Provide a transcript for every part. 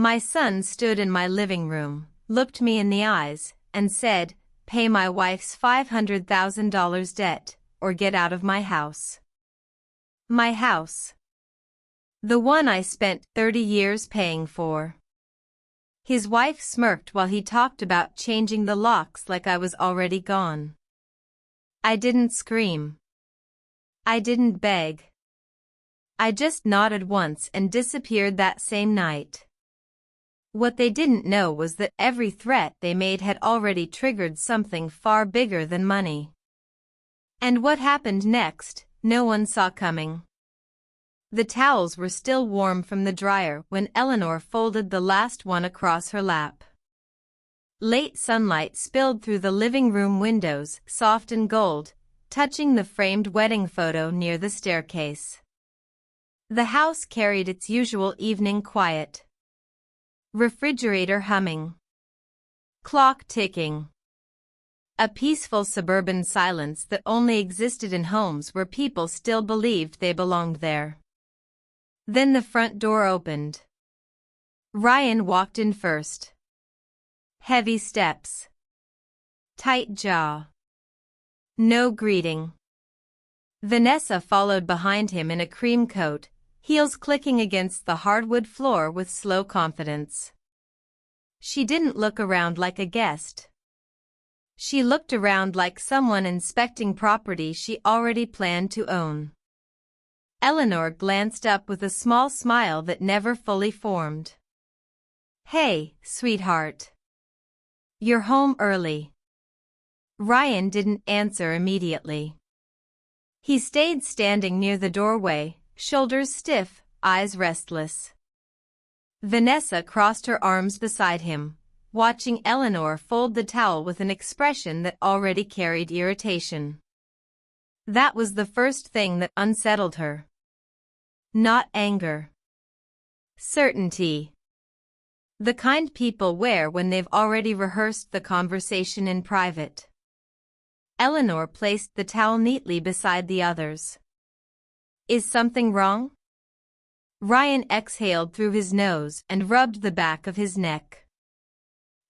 My son stood in my living room, looked me in the eyes, and said, "Pay my wife's $500,000 debt, or get out of my house." My house. The one I spent 30 years paying for. His wife smirked while he talked about changing the locks like I was already gone. I didn't scream. I didn't beg. I just nodded once and disappeared that same night. What they didn't know was that every threat they made had already triggered something far bigger than money. And what happened next, no one saw coming. The towels were still warm from the dryer when Eleanor folded the last one across her lap. Late sunlight spilled through the living room windows, soft and gold, touching the framed wedding photo near the staircase. The house carried its usual evening quiet. Refrigerator humming. Clock ticking. A peaceful suburban silence that only existed in homes where people still believed they belonged there. Then the front door opened. Ryan walked in first. Heavy steps. Tight jaw. No greeting. Vanessa followed behind him in a cream coat, heels clicking against the hardwood floor with slow confidence. She didn't look around like a guest. She looked around like someone inspecting property she already planned to own. Eleanor glanced up with a small smile that never fully formed. "Hey, sweetheart. You're home early." Ryan didn't answer immediately. He stayed standing near the doorway, shoulders stiff, eyes restless. Vanessa crossed her arms beside him, watching Eleanor fold the towel with an expression that already carried irritation. That was the first thing that unsettled her. Not anger. Certainty. The kind people wear when they've already rehearsed the conversation in private. Eleanor placed the towel neatly beside the others. "Is something wrong?" Ryan exhaled through his nose and rubbed the back of his neck.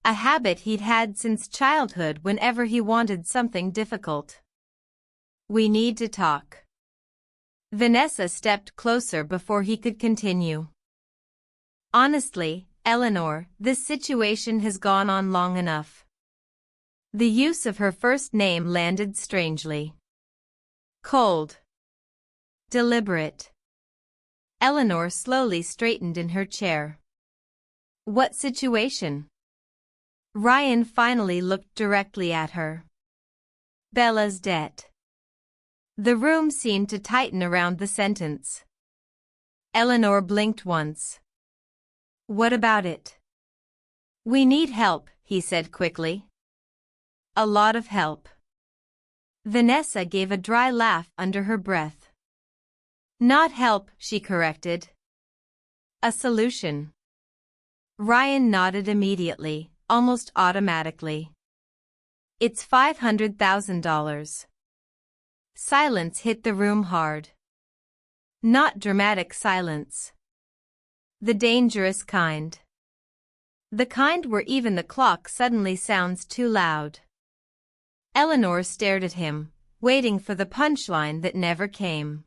A habit he'd had since childhood whenever he wanted something difficult. "We need to talk." Vanessa stepped closer before he could continue. "Honestly, Eleanor, this situation has gone on long enough." The use of her first name landed strangely. Cold. Deliberate. Eleanor slowly straightened in her chair. "What situation?" Ryan finally looked directly at her. "Bella's debt." The room seemed to tighten around the sentence. Eleanor blinked once. "What about it?" "We need help," he said quickly. "A lot of help." Vanessa gave a dry laugh under her breath. "Not help," she corrected. "A solution." Ryan nodded immediately, almost automatically. "It's $500,000. Silence hit the room hard. Not dramatic silence. The dangerous kind. The kind where even the clock suddenly sounds too loud. Eleanor stared at him, waiting for the punchline that never came.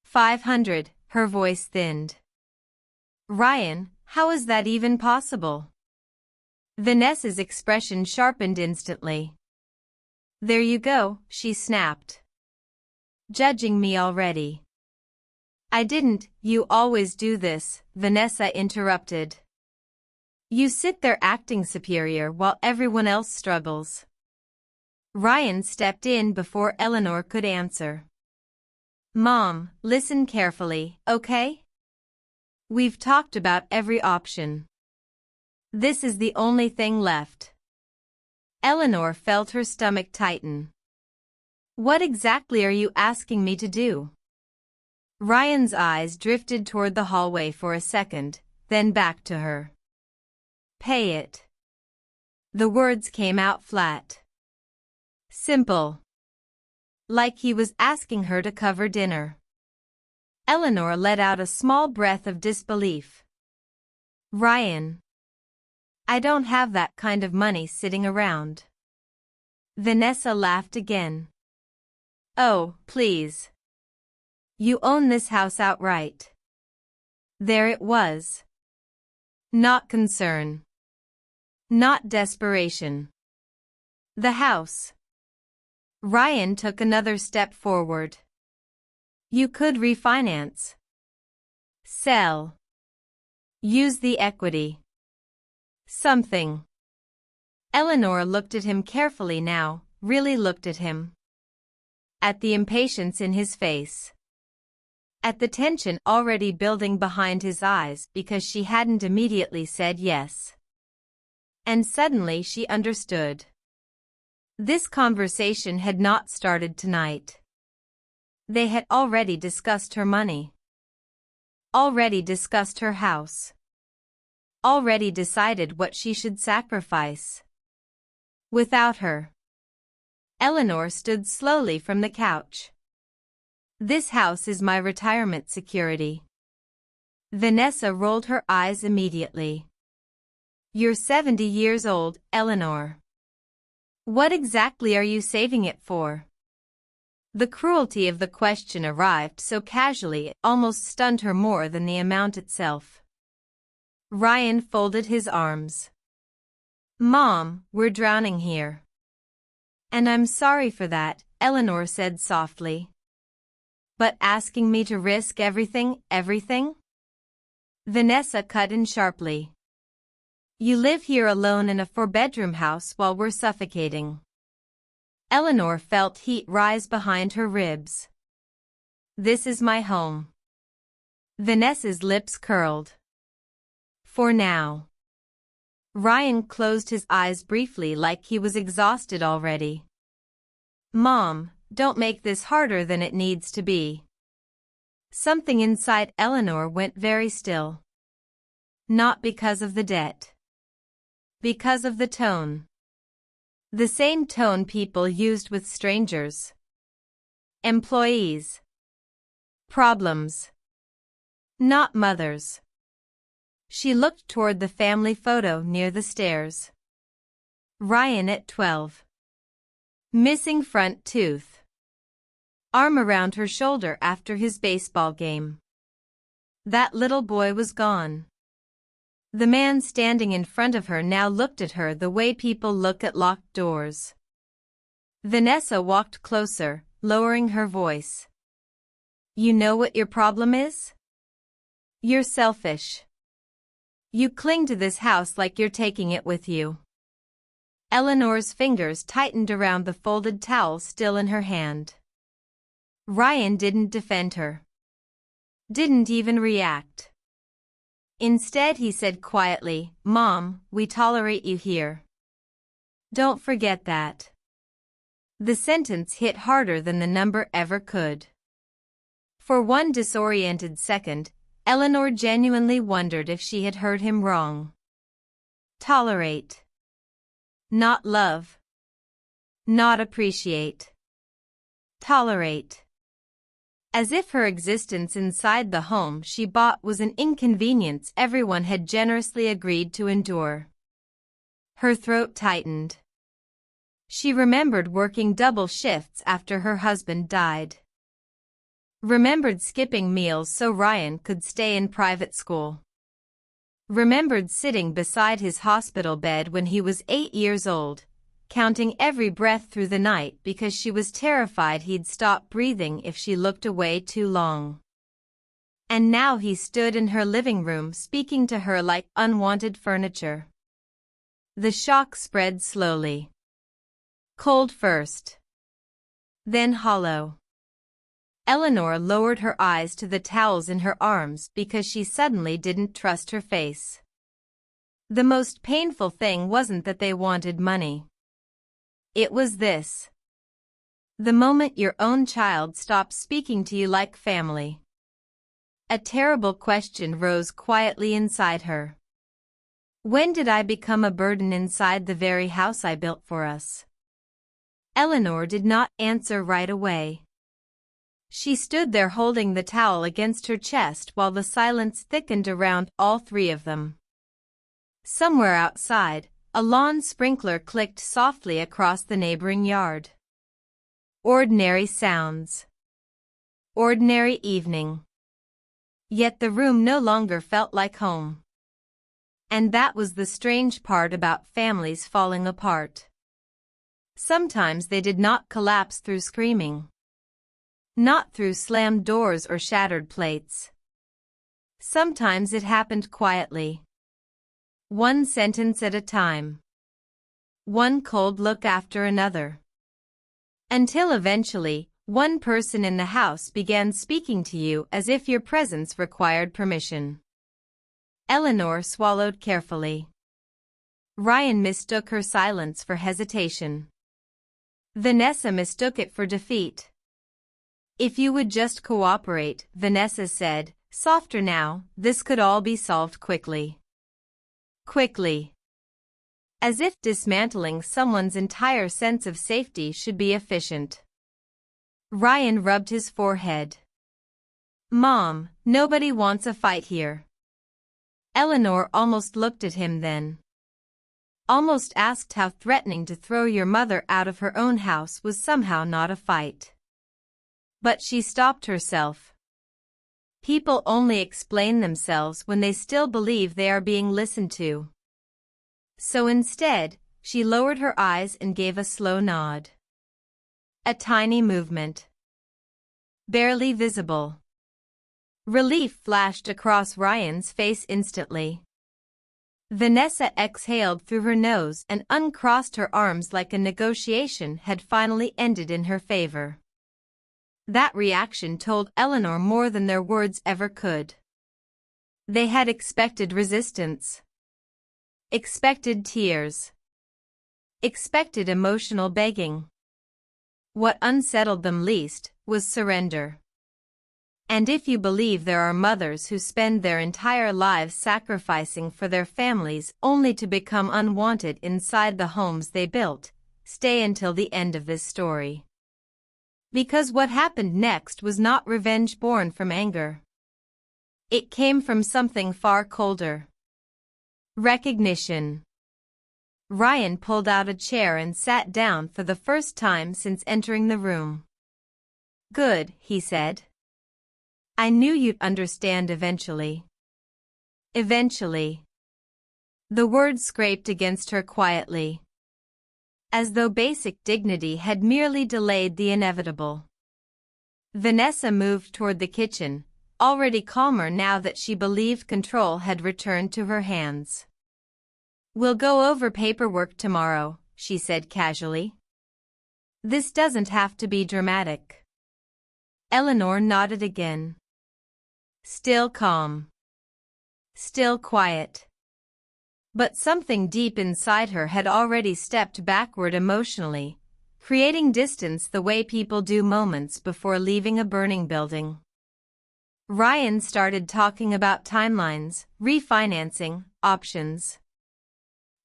500, her voice thinned. "Ryan, how is that even possible?" Vanessa's expression sharpened instantly. "There you go," she snapped. "Judging me already." "I didn't, you always do this," Vanessa interrupted. "You sit there acting superior while everyone else struggles." Ryan stepped in before Eleanor could answer. "Mom, listen carefully, okay? We've talked about every option. This is the only thing left." Eleanor felt her stomach tighten. "What exactly are you asking me to do?" Ryan's eyes drifted toward the hallway for a second, then back to her. "Pay it." The words came out flat. Simple. Like he was asking her to cover dinner. Eleanor let out a small breath of disbelief. Ryan. I don't have that kind of money sitting around. Vanessa laughed again. Oh, please. You own this house outright. There it was. Not concern. Not desperation. The house. Ryan took another step forward. You could refinance. Sell. Use the equity. Something. Eleanor looked at him carefully now, really looked at him. At the impatience in his face. At the tension already building behind his eyes because she hadn't immediately said yes. And suddenly she understood. This conversation had not started tonight. They had already discussed her money. Already discussed her house. Already decided what she should sacrifice. Without her. Eleanor stood slowly from the couch. This house is my retirement security. Vanessa rolled her eyes immediately. You're 70 years old, Eleanor. What exactly are you saving it for? The cruelty of the question arrived so casually it almost stunned her more than the amount itself. Ryan folded his arms. Mom, we're drowning here. And I'm sorry for that, Eleanor said softly. But asking me to risk everything? Vanessa cut in sharply. You live here alone in a 4-bedroom house while we're suffocating. Eleanor felt heat rise behind her ribs. This is my home. Vanessa's lips curled. For now. Ryan closed his eyes briefly like he was exhausted already. Mom, don't make this harder than it needs to be. Something inside Eleanor went very still. Not because of the debt. Because of the tone. The same tone people used with strangers. Employees. Problems. Not mothers. She looked toward the family photo near the stairs. Ryan at 12. Missing front tooth. Arm around her shoulder after his baseball game. That little boy was gone. The man standing in front of her now looked at her the way people look at locked doors. Vanessa walked closer, lowering her voice. You know what your problem is? You're selfish. You cling to this house like you're taking it with you. Eleanor's fingers tightened around the folded towel still in her hand. Ryan didn't defend her. Didn't even react. Instead he said quietly, Mom, we tolerate you here. Don't forget that. The sentence hit harder than the number ever could. For one disoriented second, Eleanor genuinely wondered if she had heard him wrong. Tolerate. Not love. Not appreciate. Tolerate. As if her existence inside the home she bought was an inconvenience everyone had generously agreed to endure. Her throat tightened. She remembered working double shifts after her husband died. Remembered skipping meals so Ryan could stay in private school. Remembered sitting beside his hospital bed when he was 8 years old, counting every breath through the night because she was terrified he'd stop breathing if she looked away too long. And now he stood in her living room speaking to her like unwanted furniture. The shock spread slowly. Cold first. Then hollow. Eleanor lowered her eyes to the towels in her arms because she suddenly didn't trust her face. The most painful thing wasn't that they wanted money. It was this. The moment your own child stops speaking to you like family. A terrible question rose quietly inside her. When did I become a burden inside the very house I built for us? Eleanor did not answer right away. She stood there holding the towel against her chest while the silence thickened around all three of them. Somewhere outside, a lawn sprinkler clicked softly across the neighboring yard. Ordinary sounds. Ordinary evening. Yet the room no longer felt like home. And that was the strange part about families falling apart. Sometimes they did not collapse through screaming. Not through slammed doors or shattered plates. Sometimes it happened quietly. One sentence at a time. One cold look after another. Until eventually, one person in the house began speaking to you as if your presence required permission. Eleanor swallowed carefully. Ryan mistook her silence for hesitation. Vanessa mistook it for defeat. If you would just cooperate, Vanessa said, softer now, this could all be solved quickly. Quickly. As if dismantling someone's entire sense of safety should be efficient. Ryan rubbed his forehead. Mom, nobody wants a fight here. Eleanor almost looked at him then. Almost asked how threatening to throw your mother out of her own house was somehow not a fight. But she stopped herself. People only explain themselves when they still believe they are being listened to. So instead, she lowered her eyes and gave a slow nod. A tiny movement. Barely visible. Relief flashed across Ryan's face instantly. Vanessa exhaled through her nose and uncrossed her arms like a negotiation had finally ended in her favor. That reaction told Eleanor more than their words ever could. They had expected resistance. Expected tears. Expected emotional begging. What unsettled them least was surrender. And if you believe there are mothers who spend their entire lives sacrificing for their families only to become unwanted inside the homes they built, stay until the end of this story. Because what happened next was not revenge born from anger. It came from something far colder. Recognition. Ryan pulled out a chair and sat down for the first time since entering the room. Good, he said. I knew you'd understand eventually. Eventually. The word scraped against her quietly. As though basic dignity had merely delayed the inevitable. Vanessa moved toward the kitchen, already calmer now that she believed control had returned to her hands. We'll go over paperwork tomorrow, she said casually. This doesn't have to be dramatic. Eleanor nodded again. Still calm. Still quiet. But something deep inside her had already stepped backward emotionally, creating distance the way people do moments before leaving a burning building. Ryan started talking about timelines, refinancing, options.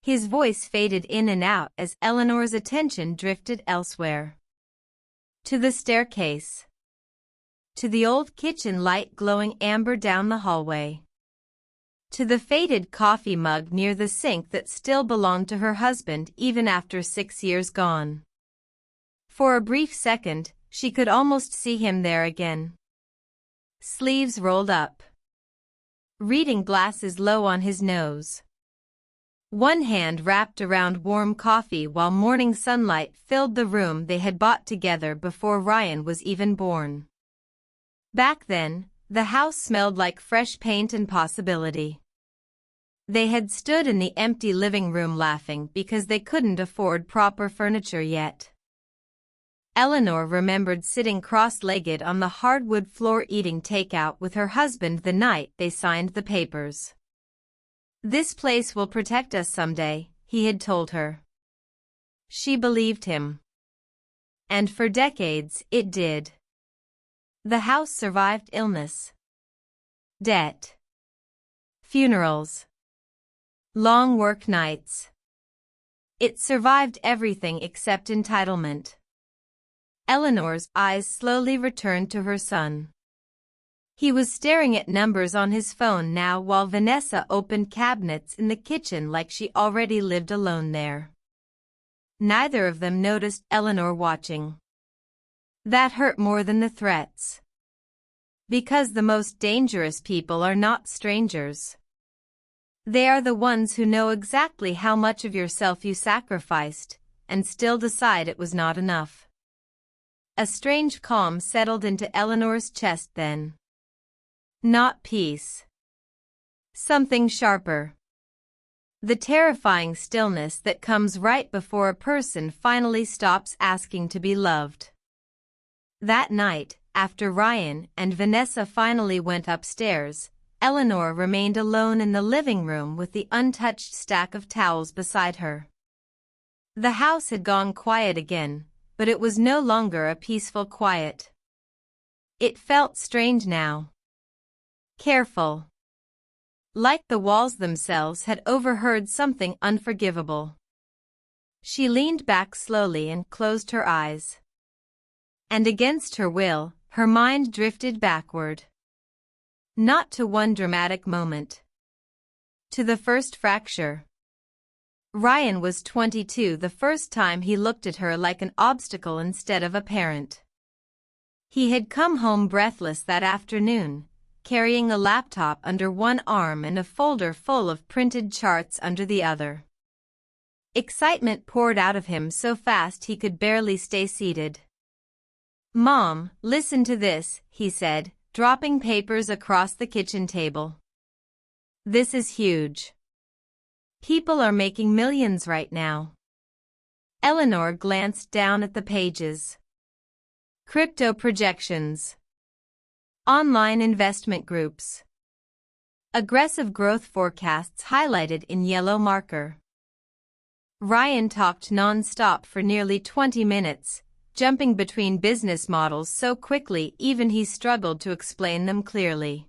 His voice faded in and out as Eleanor's attention drifted elsewhere. To the staircase. To the old kitchen light glowing amber down the hallway. To the faded coffee mug near the sink that still belonged to her husband even after 6 years gone. For a brief second, she could almost see him there again. Sleeves rolled up. Reading glasses low on his nose. One hand wrapped around warm coffee while morning sunlight filled the room they had bought together before Ryan was even born. Back then, the house smelled like fresh paint and possibility. They had stood in the empty living room laughing because they couldn't afford proper furniture yet. Eleanor remembered sitting cross-legged on the hardwood floor eating takeout with her husband the night they signed the papers. This place will protect us someday, he had told her. She believed him. And for decades, it did. The house survived illness. Debt. Funerals. Long work nights. It survived everything except entitlement. Eleanor's eyes slowly returned to her son. He was staring at numbers on his phone now while Vanessa opened cabinets in the kitchen like she already lived alone there. Neither of them noticed Eleanor watching. That hurt more than the threats. Because the most dangerous people are not strangers. They are the ones who know exactly how much of yourself you sacrificed, and still decide it was not enough. A strange calm settled into Eleanor's chest then. Not peace. Something sharper. The terrifying stillness that comes right before a person finally stops asking to be loved. That night, after Ryan and Vanessa finally went upstairs, Eleanor remained alone in the living room with the untouched stack of towels beside her. The house had gone quiet again, but it was no longer a peaceful quiet. It felt strange now. Careful. Like the walls themselves had overheard something unforgivable. She leaned back slowly and closed her eyes. And against her will, her mind drifted backward. Not to one dramatic moment. To the first fracture. Ryan was 22 the first time he looked at her like an obstacle instead of a parent. He had come home breathless that afternoon, carrying a laptop under one arm and a folder full of printed charts under the other. Excitement poured out of him so fast he could barely stay seated. "Mom, listen to this," he said, dropping papers across the kitchen table. "This is huge. People are making millions right now." Eleanor glanced down at the pages. Crypto projections. Online investment groups. Aggressive growth forecasts highlighted in yellow marker. Ryan talked non-stop for nearly 20 minutes, jumping between business models so quickly even he struggled to explain them clearly.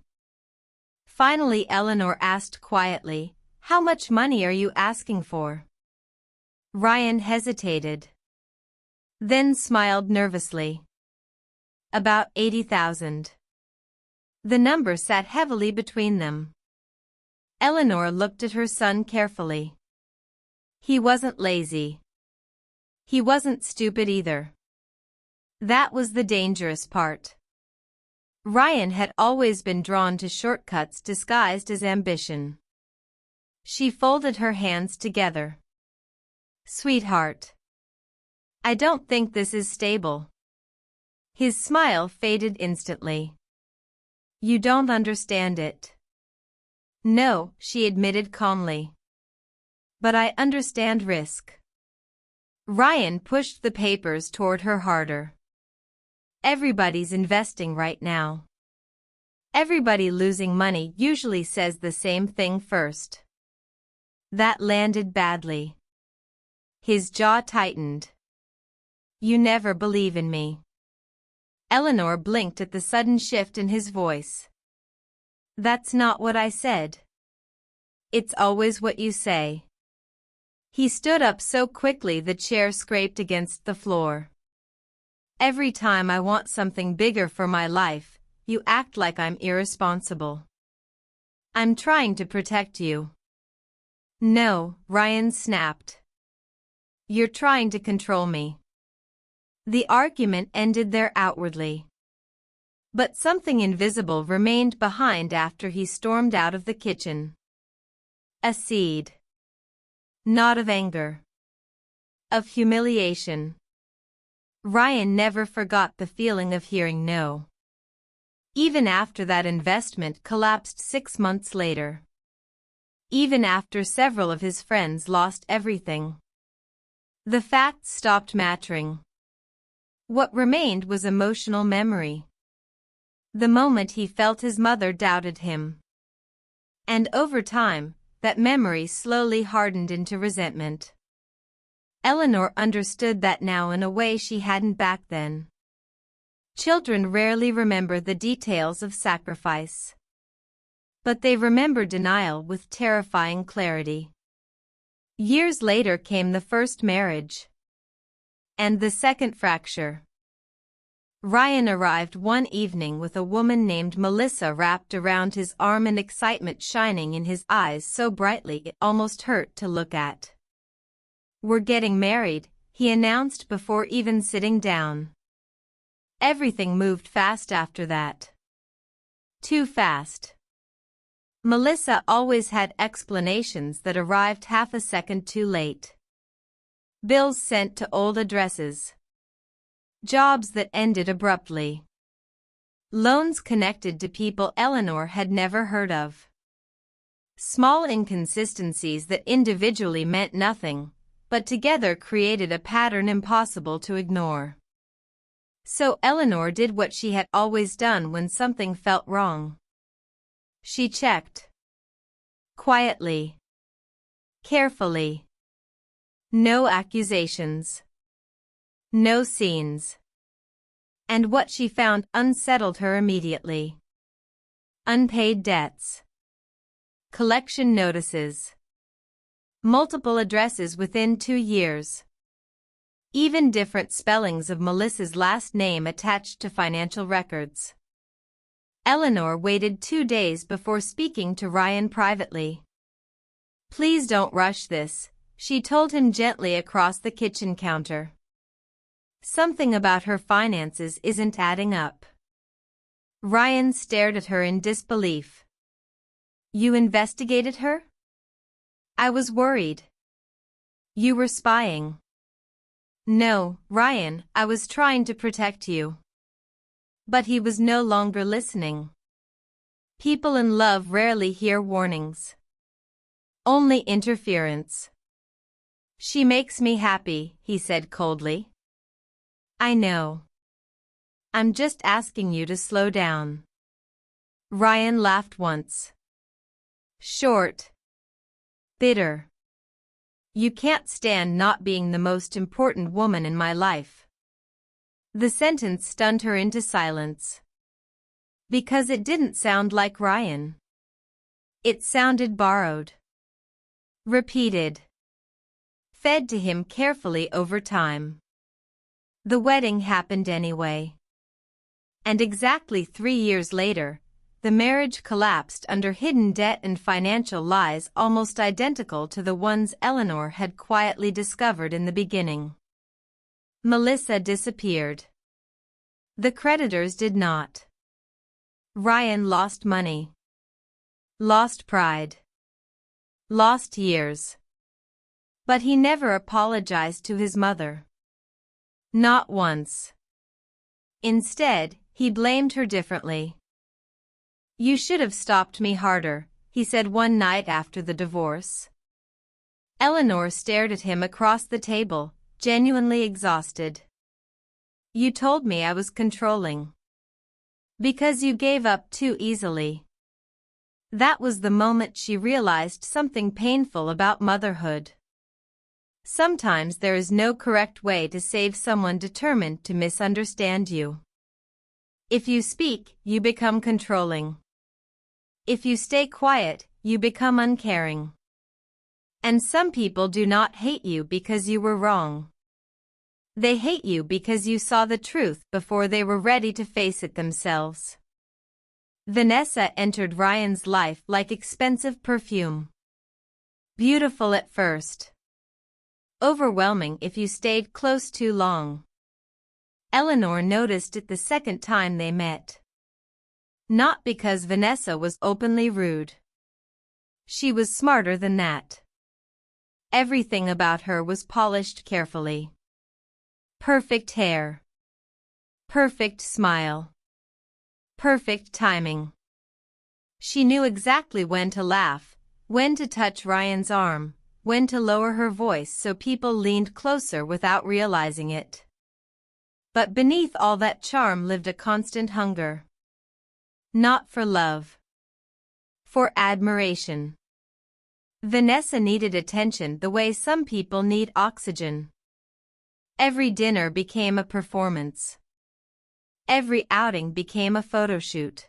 Finally Eleanor asked quietly, "How much money are you asking for?" Ryan hesitated. Then smiled nervously. "About 80,000. The number sat heavily between them. Eleanor looked at her son carefully. He wasn't lazy. He wasn't stupid either. That was the dangerous part. Ryan had always been drawn to shortcuts disguised as ambition. She folded her hands together. "Sweetheart. I don't think this is stable." His smile faded instantly. "You don't understand it." "No," she admitted calmly. "But I understand risk." Ryan pushed the papers toward her harder. "Everybody's investing right now. Everybody losing money usually says the same thing first." That landed badly. His jaw tightened. "You never believe in me." Eleanor blinked at the sudden shift in his voice. "That's not what I said." "It's always what you say." He stood up so quickly the chair scraped against the floor. "Every time I want something bigger for my life, you act like I'm irresponsible." "I'm trying to protect you." "No," Ryan snapped. "You're trying to control me." The argument ended there outwardly. But something invisible remained behind after he stormed out of the kitchen. A seed. Not of anger. Of humiliation. Ryan never forgot the feeling of hearing no. Even after that investment collapsed 6 months later. Even after several of his friends lost everything. The facts stopped mattering. What remained was emotional memory. The moment he felt his mother doubted him. And over time, that memory slowly hardened into resentment. Eleanor understood that now in a way she hadn't back then. Children rarely remember the details of sacrifice. But they remember denial with terrifying clarity. Years later came the first marriage. And the second fracture. Ryan arrived one evening with a woman named Melissa wrapped around his arm and excitement shining in his eyes so brightly it almost hurt to look at. "We're getting married," he announced before even sitting down. Everything moved fast after that. Too fast. Melissa always had explanations that arrived half a second too late. Bills sent to old addresses. Jobs that ended abruptly. Loans connected to people Eleanor had never heard of. Small inconsistencies that individually meant nothing, but together created a pattern impossible to ignore. So Eleanor did what she had always done when something felt wrong. She checked. Quietly. Carefully. No accusations. No scenes. And what she found unsettled her immediately. Unpaid debts. Collection notices. Multiple addresses within 2 years. Even different spellings of Melissa's last name attached to financial records. Eleanor waited 2 days before speaking to Ryan privately. "Please don't rush this," she told him gently across the kitchen counter. "Something about her finances isn't adding up." Ryan stared at her in disbelief. "You investigated her?" "I was worried." "You were spying." "No, Ryan, I was trying to protect you." But he was no longer listening. People in love rarely hear warnings. Only interference. "She makes me happy," he said coldly. "I know. I'm just asking you to slow down." Ryan laughed once. Short. Bitter. "You can't stand not being the most important woman in my life." The sentence stunned her into silence. Because it didn't sound like Ryan. It sounded borrowed. Repeated. Fed to him carefully over time. The wedding happened anyway. And exactly 3 years later, the marriage collapsed under hidden debt and financial lies almost identical to the ones Eleanor had quietly discovered in the beginning. Melissa disappeared. The creditors did not. Ryan lost money. Lost pride. Lost years. But he never apologized to his mother. Not once. Instead, he blamed her differently. "You should have stopped me harder," he said one night after the divorce. Eleanor stared at him across the table, genuinely exhausted. "You told me I was controlling. Because you gave up too easily." That was the moment she realized something painful about motherhood. Sometimes there is no correct way to save someone determined to misunderstand you. If you speak, you become controlling. If you stay quiet, you become uncaring. And some people do not hate you because you were wrong. They hate you because you saw the truth before they were ready to face it themselves. Vanessa entered Ryan's life like expensive perfume. Beautiful at first. Overwhelming if you stayed close too long. Eleanor noticed it the second time they met. Not because Vanessa was openly rude. She was smarter than that. Everything about her was polished carefully. Perfect hair. Perfect smile. Perfect timing. She knew exactly when to laugh, when to touch Ryan's arm, when to lower her voice so people leaned closer without realizing it. But beneath all that charm lived a constant hunger. Not for love. For admiration. Vanessa needed attention the way some people need oxygen. Every dinner became a performance. Every outing became a photo shoot.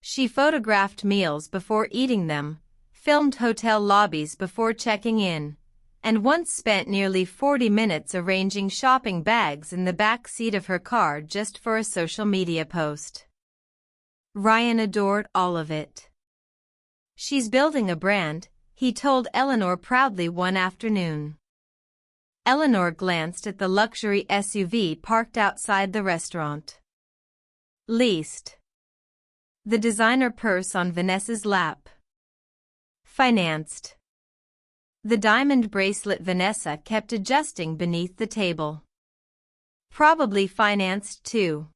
She photographed meals before eating them, filmed hotel lobbies before checking in, and once spent nearly 40 minutes arranging shopping bags in the back seat of her car just for a social media post. Ryan adored all of it. "She's building a brand," he told Eleanor proudly one afternoon. Eleanor glanced at the luxury SUV parked outside the restaurant. Leased. The designer purse on Vanessa's lap. Financed. The diamond bracelet Vanessa kept adjusting beneath the table. Probably financed too.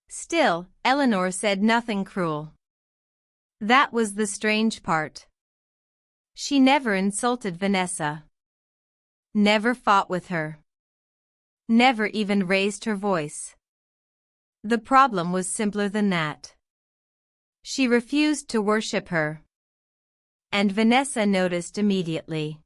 Still, Eleanor said nothing cruel. That was the strange part. She never insulted Vanessa. Never fought with her. Never even raised her voice. The problem was simpler than that. She refused to worship her. And Vanessa noticed immediately.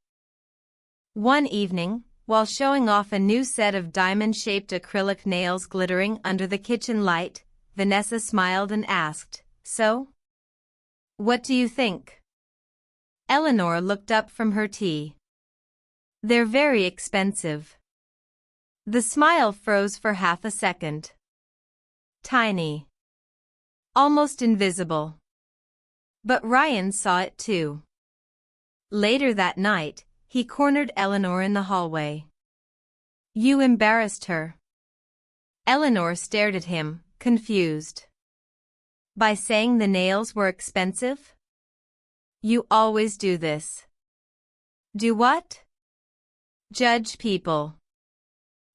One evening, while showing off a new set of diamond-shaped acrylic nails glittering under the kitchen light, Vanessa smiled and asked, "So? What do you think?" Eleanor looked up from her tea. "They're very expensive." The smile froze for half a second. Tiny. Almost invisible. But Ryan saw it too. Later that night, he cornered Eleanor in the hallway. "You embarrassed her." Eleanor stared at him, confused. "By saying the nails were expensive? You always do this." "Do what?" "Judge people."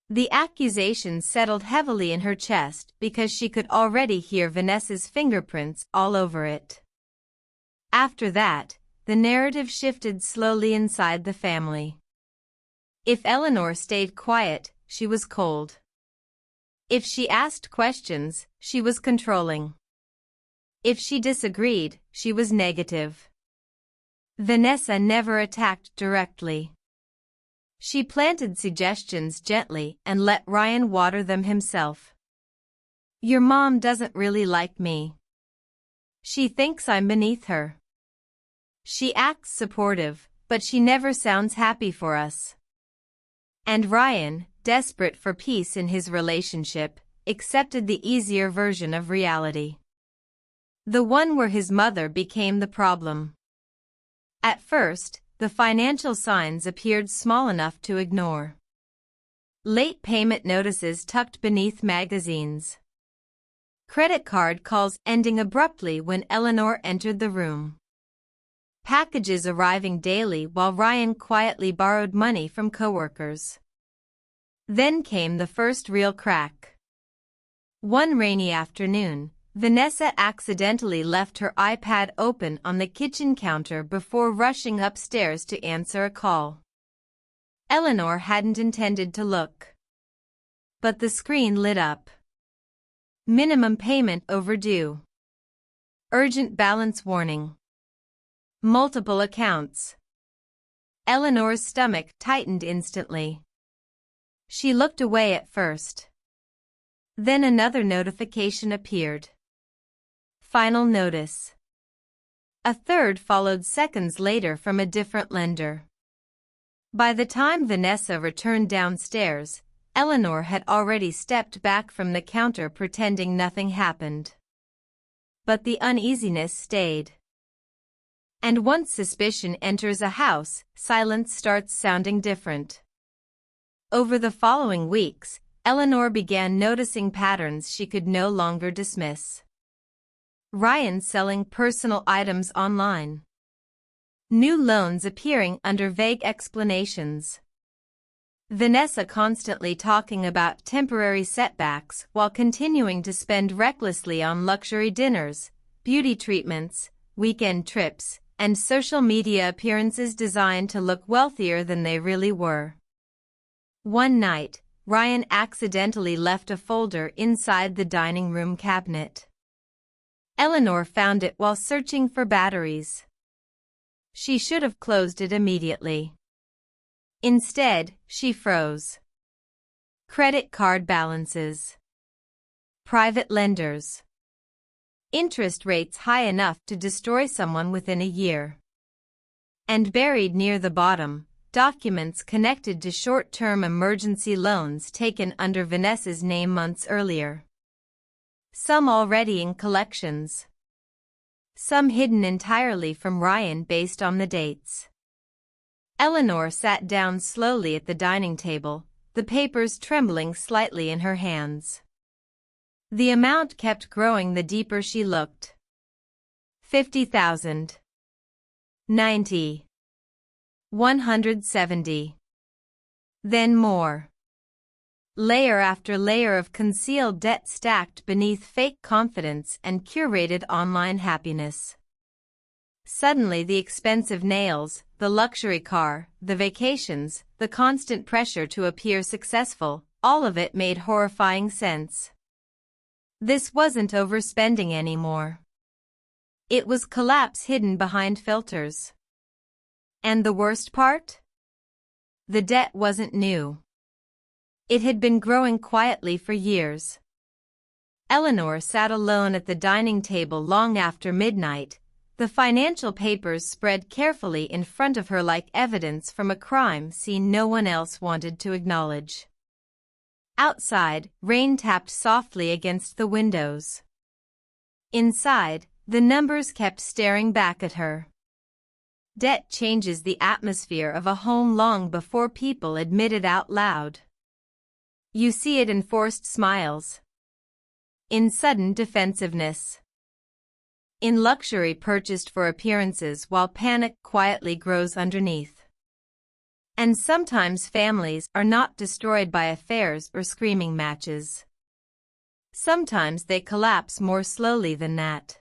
The accusation settled heavily in her chest because she could already hear Vanessa's fingerprints all over it. After that, the narrative shifted slowly inside the family. If Eleanor stayed quiet, she was cold. If she asked questions, she was controlling. If she disagreed, she was negative. Vanessa never attacked directly. She planted suggestions gently and let Ryan water them himself. "Your mom doesn't really like me. She thinks I'm beneath her. She acts supportive, but she never sounds happy for us." And Ryan, desperate for peace in his relationship, accepted the easier version of reality. The one where his mother became the problem. At first, the financial signs appeared small enough to ignore. Late payment notices tucked beneath magazines. Credit card calls ending abruptly when Eleanor entered the room. Packages arriving daily while Ryan quietly borrowed money from coworkers. Then came the first real crack. One rainy afternoon, Vanessa accidentally left her iPad open on the kitchen counter before rushing upstairs to answer a call. Eleanor hadn't intended to look. But the screen lit up. Minimum payment overdue. Urgent balance warning. Multiple accounts. Eleanor's stomach tightened instantly. She looked away at first. Then another notification appeared. Final notice. A third followed seconds later from a different lender. By the time Vanessa returned downstairs, Eleanor had already stepped back from the counter pretending nothing happened. But the uneasiness stayed. And once suspicion enters a house, silence starts sounding different. Over the following weeks, Eleanor began noticing patterns she could no longer dismiss. Ryan selling personal items online. New loans appearing under vague explanations. Vanessa constantly talking about temporary setbacks while continuing to spend recklessly on luxury dinners, beauty treatments, weekend trips, and social media appearances designed to look wealthier than they really were. One night, Ryan accidentally left a folder inside the dining room cabinet. Eleanor found it while searching for batteries. She should have closed it immediately. Instead, she froze. Credit card balances. Private lenders. Interest rates high enough to destroy someone within a year. And buried near the bottom, documents connected to short-term emergency loans taken under Vanessa's name months earlier. Some already in collections. Some hidden entirely from Ryan based on the dates. Eleanor sat down slowly at the dining table, the papers trembling slightly in her hands. The amount kept growing the deeper she looked. 50,000. 90. 170. Then more. Layer after layer of concealed debt stacked beneath fake confidence and curated online happiness. Suddenly the expensive nails, the luxury car, the vacations, the constant pressure to appear successful, all of it made horrifying sense. This wasn't overspending anymore. It was collapse hidden behind filters. And the worst part? The debt wasn't new. It had been growing quietly for years. Eleanor sat alone at the dining table long after midnight, the financial papers spread carefully in front of her like evidence from a crime scene no one else wanted to acknowledge. Outside, rain tapped softly against the windows. Inside, the numbers kept staring back at her. Debt changes the atmosphere of a home long before people admit it out loud. You see it in forced smiles. In sudden defensiveness. In luxury purchased for appearances while panic quietly grows underneath. And sometimes families are not destroyed by affairs or screaming matches. Sometimes they collapse more slowly than that.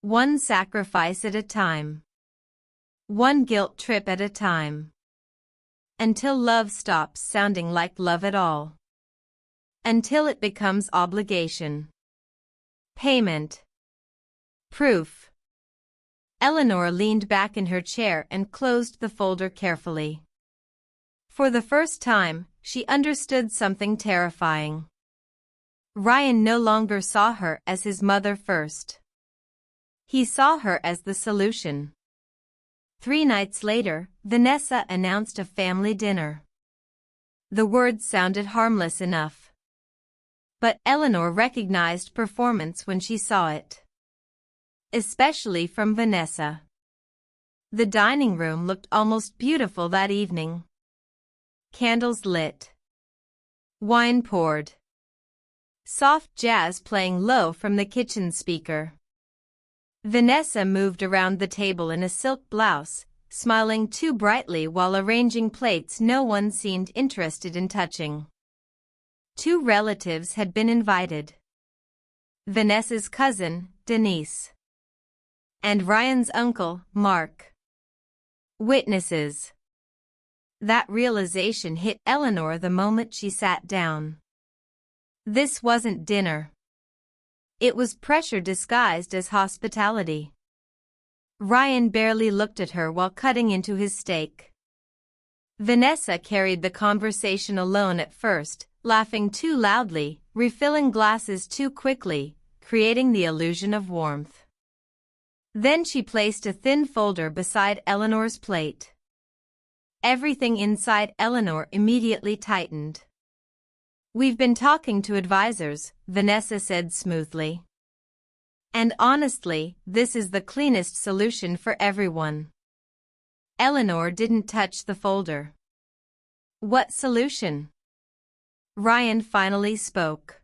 One sacrifice at a time. One guilt trip at a time. Until love stops sounding like love at all. Until it becomes obligation. Payment. Proof. Eleanor leaned back in her chair and closed the folder carefully. For the first time, she understood something terrifying. Ryan no longer saw her as his mother first. He saw her as the solution. 3 nights later, Vanessa announced a family dinner. The words sounded harmless enough. But Eleanor recognized performance when she saw it. Especially from Vanessa. The dining room looked almost beautiful that evening. Candles lit. Wine poured. Soft jazz playing low from the kitchen speaker. Vanessa moved around the table in a silk blouse, smiling too brightly while arranging plates no one seemed interested in touching. 2 relatives had been invited. Vanessa's cousin, Denise. And Ryan's uncle, Mark. Witnesses. That realization hit Eleanor the moment she sat down. This wasn't dinner. It was pressure disguised as hospitality. Ryan barely looked at her while cutting into his steak. Vanessa carried the conversation alone at first, laughing too loudly, refilling glasses too quickly, creating the illusion of warmth. Then she placed a thin folder beside Eleanor's plate. Everything inside Eleanor immediately tightened. "We've been talking to advisors," Vanessa said smoothly. "And honestly, this is the cleanest solution for everyone." Eleanor didn't touch the folder. "What solution?" Ryan finally spoke.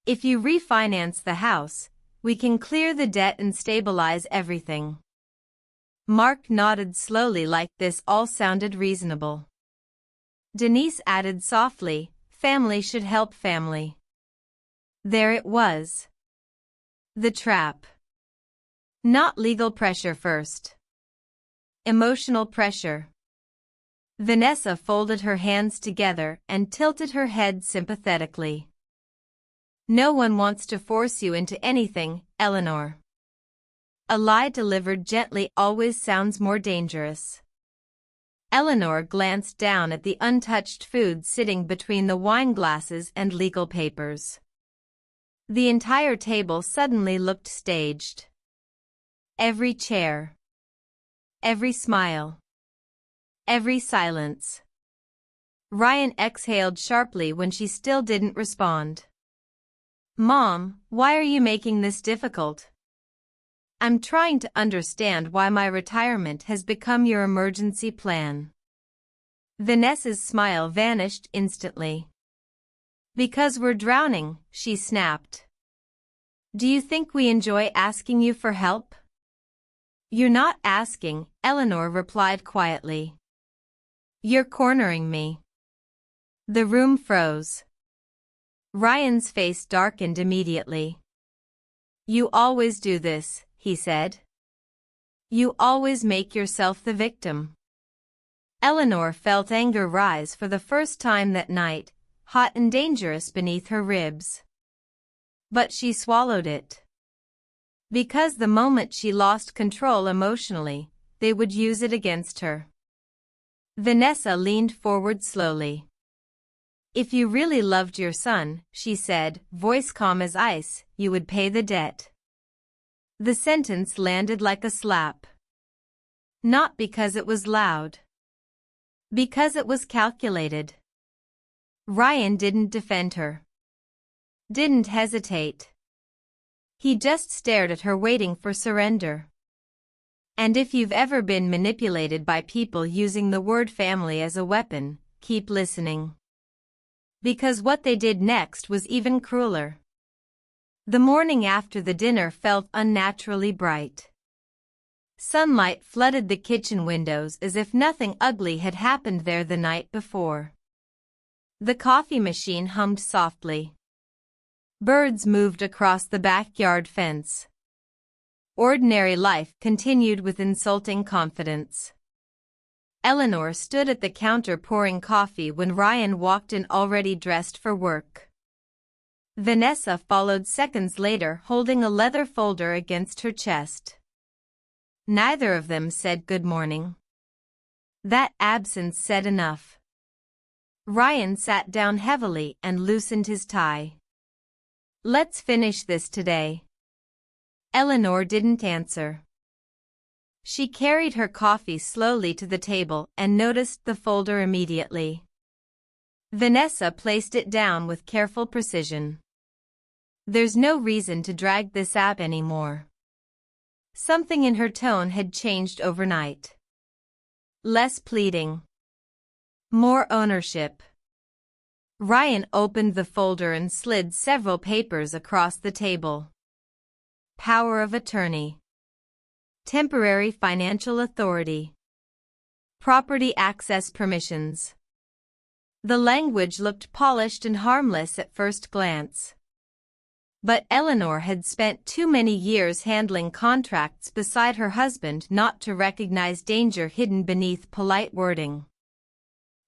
"If you refinance the house, we can clear the debt and stabilize everything." Mark nodded slowly like this all sounded reasonable. Denise added softly, "Family should help family." There it was. The trap. Not legal pressure first. Emotional pressure. Vanessa folded her hands together and tilted her head sympathetically. "No one wants to force you into anything, Eleanor. A lie delivered gently always sounds more dangerous." Eleanor glanced down at the untouched food sitting between the wine glasses and legal papers. The entire table suddenly looked staged. Every chair. Every smile. Every silence. Ryan exhaled sharply when she still didn't respond. Mom, why are you making this difficult? I'm trying to understand why my retirement has become your emergency plan. Vanessa's smile vanished instantly. Because we're drowning, she snapped. Do you think we enjoy asking you for help? You're not asking, Eleanor replied quietly. You're cornering me. The room froze. Ryan's face darkened immediately. You always do this, he said. You always make yourself the victim. Eleanor felt anger rise for the first time that night, hot and dangerous beneath her ribs. But she swallowed it. Because the moment she lost control emotionally, they would use it against her. Vanessa leaned forward slowly. If you really loved your son, she said, voice calm as ice, you would pay the debt. The sentence landed like a slap. Not because it was loud. Because it was calculated. Ryan didn't defend her. Didn't hesitate. He just stared at her waiting for surrender. And if you've ever been manipulated by people using the word family as a weapon, keep listening. Because what they did next was even crueler. The morning after the dinner felt unnaturally bright. Sunlight flooded the kitchen windows as if nothing ugly had happened there the night before. The coffee machine hummed softly. Birds moved across the backyard fence. Ordinary life continued with insulting confidence. Eleanor stood at the counter pouring coffee when Ryan walked in already dressed for work. Vanessa followed seconds later holding a leather folder against her chest. Neither of them said good morning. That absence said enough. Ryan sat down heavily and loosened his tie. Let's finish this today. Eleanor didn't answer. She carried her coffee slowly to the table and noticed the folder immediately. Vanessa placed it down with careful precision. There's no reason to drag this out anymore. Something in her tone had changed overnight. Less pleading. More ownership. Ryan opened the folder and slid several papers across the table. Power of attorney. Temporary financial authority. Property access permissions. The language looked polished and harmless at first glance. But Eleanor had spent too many years handling contracts beside her husband not to recognize danger hidden beneath polite wording.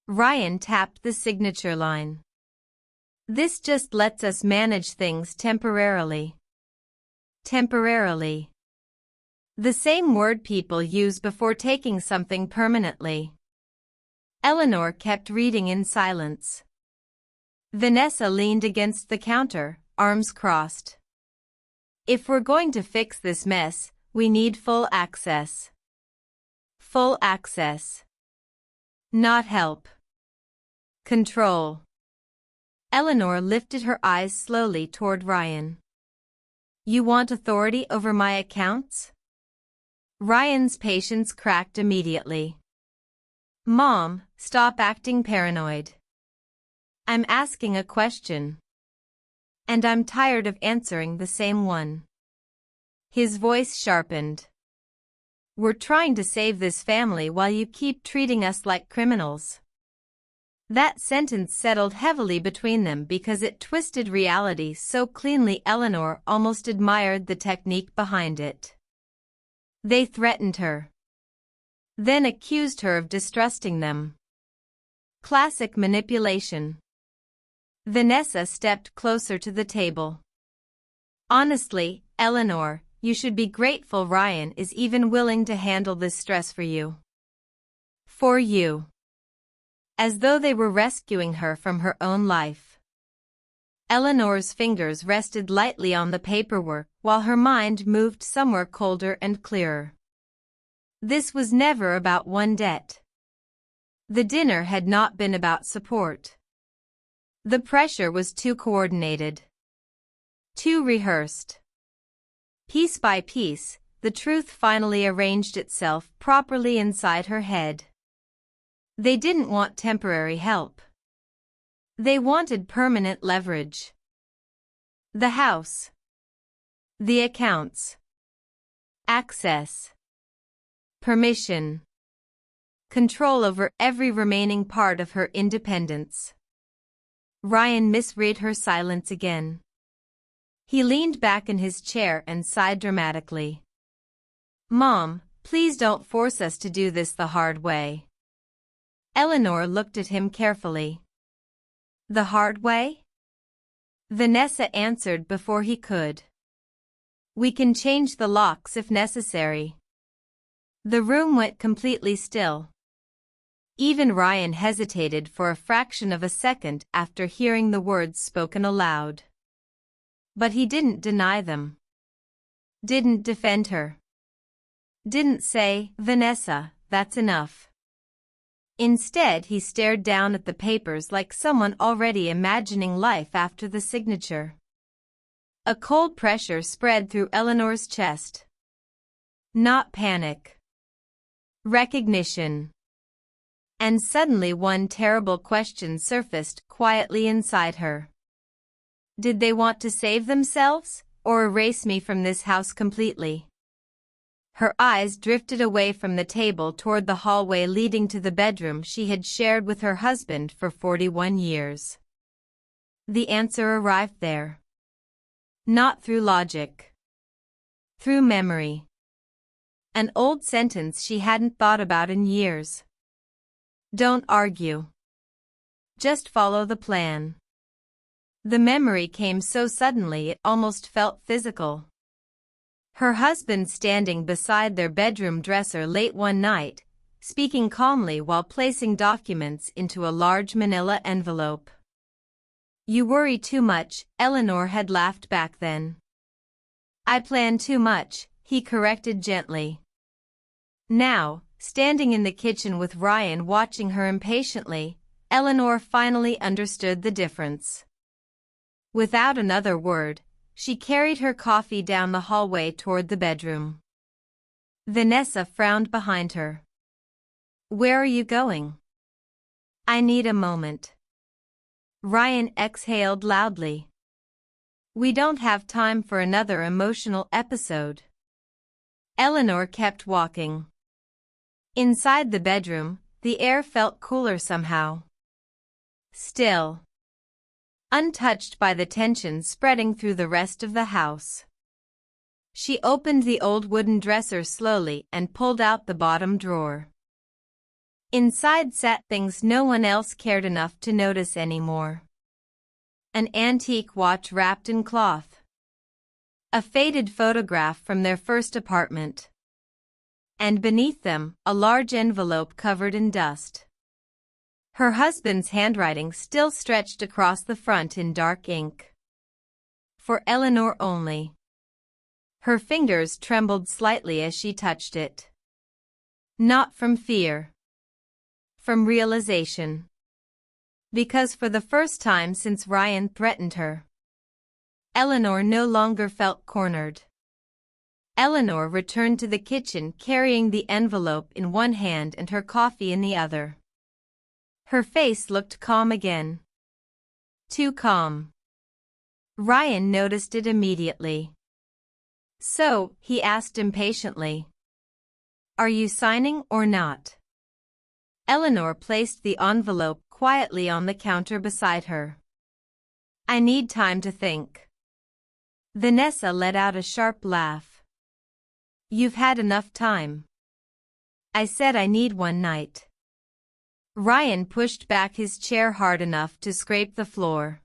Ryan tapped the signature line. This just lets us manage things temporarily. Temporarily. The same word people use before taking something permanently. Eleanor kept reading in silence. Vanessa leaned against the counter, arms crossed. If we're going to fix this mess, we need full access. Full access. Not help. Control. Eleanor lifted her eyes slowly toward Ryan. You want authority over my accounts? Ryan's patience cracked immediately. Mom, stop acting paranoid. I'm asking a question. And I'm tired of answering the same one. His voice sharpened. We're trying to save this family while you keep treating us like criminals. That sentence settled heavily between them because it twisted reality so cleanly Eleanor almost admired the technique behind it. They threatened her. Then accused her of distrusting them. Classic manipulation. Vanessa stepped closer to the table. Honestly, Eleanor, you should be grateful Ryan is even willing to handle this stress for you. For you. As though they were rescuing her from her own life. Eleanor's fingers rested lightly on the paperwork while her mind moved somewhere colder and clearer. This was never about one debt. The dinner had not been about support. The pressure was too coordinated. Too rehearsed. Piece by piece, the truth finally arranged itself properly inside her head. They didn't want temporary help. They wanted permanent leverage. The house. The accounts. Access. Permission. Control over every remaining part of her independence. Ryan misread her silence again. He leaned back in his chair and sighed dramatically. "Mom, please don't force us to do this the hard way." Eleanor looked at him carefully. "The hard way?" Vanessa answered before he could. "We can change the locks if necessary." The room went completely still. Even Ryan hesitated for a fraction of a second after hearing the words spoken aloud. But he didn't deny them. Didn't defend her. Didn't say, "Vanessa, that's enough." Instead, he stared down at the papers like someone already imagining life after the signature. A cold pressure spread through Eleanor's chest. Not panic. Recognition. And suddenly one terrible question surfaced quietly inside her. Did they want to save themselves, or erase me from this house completely? Her eyes drifted away from the table toward the hallway leading to the bedroom she had shared with her husband for 41 years. The answer arrived there. Not through logic. Through memory. An old sentence she hadn't thought about in years. Don't argue. Just follow the plan. The memory came so suddenly it almost felt physical. Her husband standing beside their bedroom dresser late one night, speaking calmly while placing documents into a large manila envelope. "You worry too much," Eleanor had laughed back then. "I plan too much," he corrected gently. Now, standing in the kitchen with Ryan watching her impatiently, Eleanor finally understood the difference. Without another word, she carried her coffee down the hallway toward the bedroom. Vanessa frowned behind her. "Where are you going?" "I need a moment." Ryan exhaled loudly. "We don't have time for another emotional episode." Eleanor kept walking. Inside the bedroom, the air felt cooler somehow. Still. Untouched by the tension spreading through the rest of the house. She opened the old wooden dresser slowly and pulled out the bottom drawer. Inside sat things no one else cared enough to notice anymore. An antique watch wrapped in cloth. A faded photograph from their first apartment. And beneath them, a large envelope covered in dust. Her husband's handwriting still stretched across the front in dark ink. For Eleanor only. Her fingers trembled slightly as she touched it. Not from fear. From realization. Because for the first time since Ryan threatened her, Eleanor no longer felt cornered. Eleanor returned to the kitchen carrying the envelope in one hand and her coffee in the other. Her face looked calm again. Too calm. Ryan noticed it immediately. "So," he asked impatiently, "are you signing or not?" Eleanor placed the envelope quietly on the counter beside her. "I need time to think." Vanessa let out a sharp laugh. "You've had enough time." "I said I need one night." Ryan pushed back his chair hard enough to scrape the floor.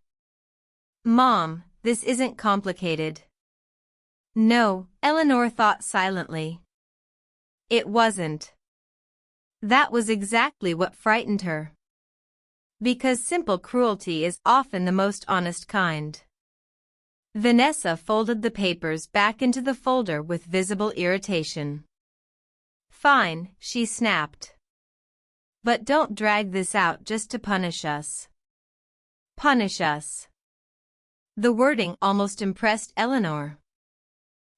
"Mom, this isn't complicated." No, Eleanor thought silently. It wasn't. That was exactly what frightened her. Because simple cruelty is often the most honest kind. Vanessa folded the papers back into the folder with visible irritation. "Fine," she snapped. But don't drag this out just to punish us. Punish us. The wording almost impressed Eleanor.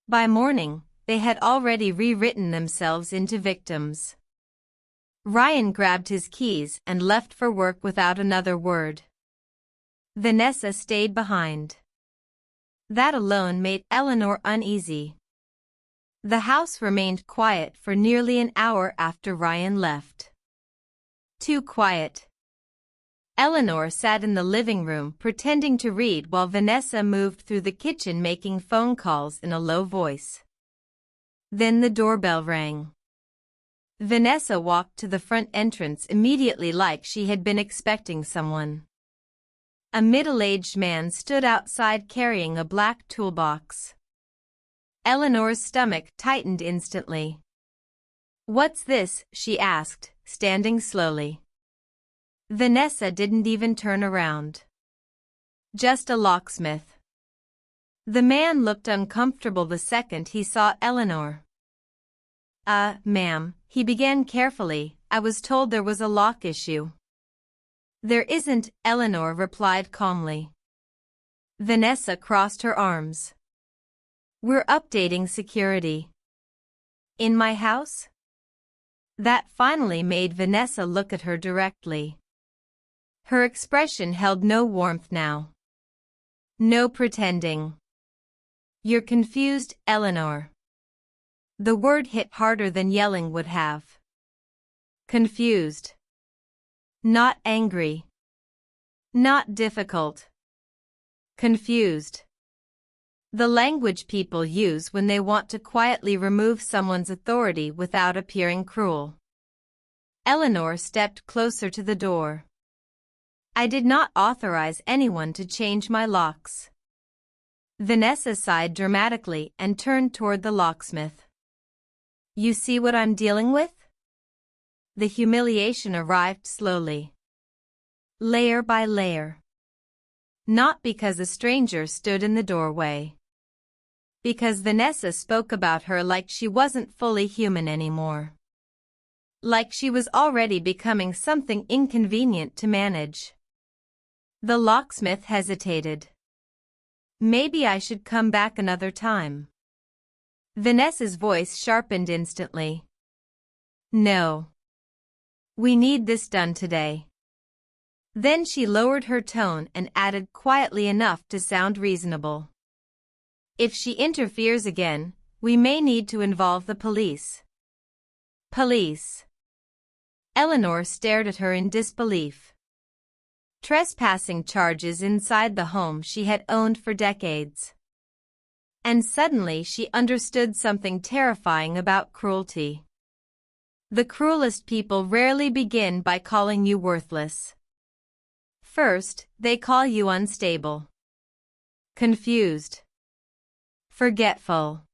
By morning, they had already rewritten themselves into victims. Ryan grabbed his keys and left for work without another word. Vanessa stayed behind. That alone made Eleanor uneasy. The house remained quiet for nearly an hour after Ryan left. Too quiet. Eleanor sat in the living room pretending to read while Vanessa moved through the kitchen making phone calls in a low voice. Then the doorbell rang. Vanessa walked to the front entrance immediately like she had been expecting someone. A middle-aged man stood outside carrying a black toolbox. Eleanor's stomach tightened instantly. "What's this?" she asked, standing slowly. Vanessa didn't even turn around. "Just a locksmith." The man looked uncomfortable the second he saw Eleanor. Ma'am," he began carefully, "I was told there was a lock issue." "There isn't," Eleanor replied calmly. Vanessa crossed her arms. "We're updating security." "In my house?" That finally made Vanessa look at her directly. Her expression held no warmth now. No pretending. "You're confused, Eleanor." The word hit harder than yelling would have. Confused. Not angry. Not difficult. Confused. The language people use when they want to quietly remove someone's authority without appearing cruel. Eleanor stepped closer to the door. "I did not authorize anyone to change my locks." Vanessa sighed dramatically and turned toward the locksmith. "You see what I'm dealing with?" The humiliation arrived slowly. Layer by layer. Not because a stranger stood in the doorway. Because Vanessa spoke about her like she wasn't fully human anymore. Like she was already becoming something inconvenient to manage. The locksmith hesitated. "Maybe I should come back another time." Vanessa's voice sharpened instantly. "No. We need this done today." Then she lowered her tone and added quietly enough to sound reasonable. "If she interferes again, we may need to involve the police." Police. Eleanor stared at her in disbelief. Trespassing charges inside the home she had owned for decades. And suddenly she understood something terrifying about cruelty. The cruelest people rarely begin by calling you worthless. First, they call you unstable, confused, forgetful.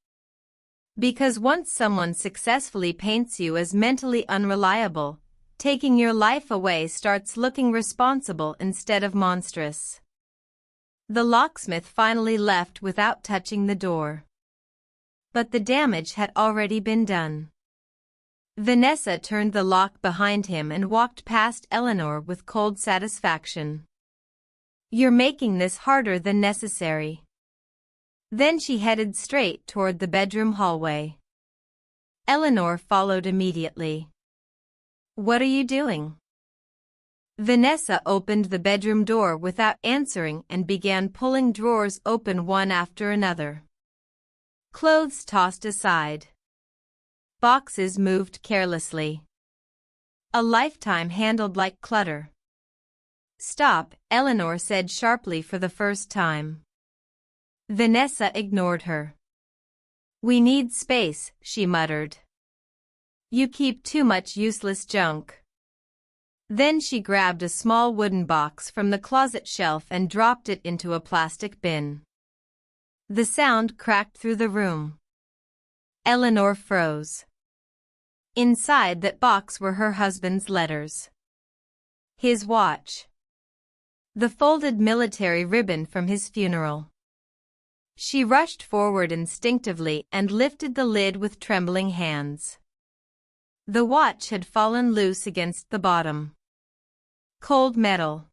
Because once someone successfully paints you as mentally unreliable, taking your life away starts looking responsible instead of monstrous. The locksmith finally left without touching the door. But the damage had already been done. Vanessa turned the lock behind him and walked past Eleanor with cold satisfaction. "You're making this harder than necessary." Then she headed straight toward the bedroom hallway. Eleanor followed immediately. "What are you doing?" Vanessa opened the bedroom door without answering and began pulling drawers open one after another. Clothes tossed aside. Boxes moved carelessly. A lifetime handled like clutter. "Stop," Eleanor said sharply for the first time. Vanessa ignored her. "We need space," she muttered. "You keep too much useless junk." Then she grabbed a small wooden box from the closet shelf and dropped it into a plastic bin. The sound cracked through the room. Eleanor froze. Inside that box were her husband's letters. His watch. The folded military ribbon from his funeral. She rushed forward instinctively and lifted the lid with trembling hands. The watch had fallen loose against the bottom. Cold metal.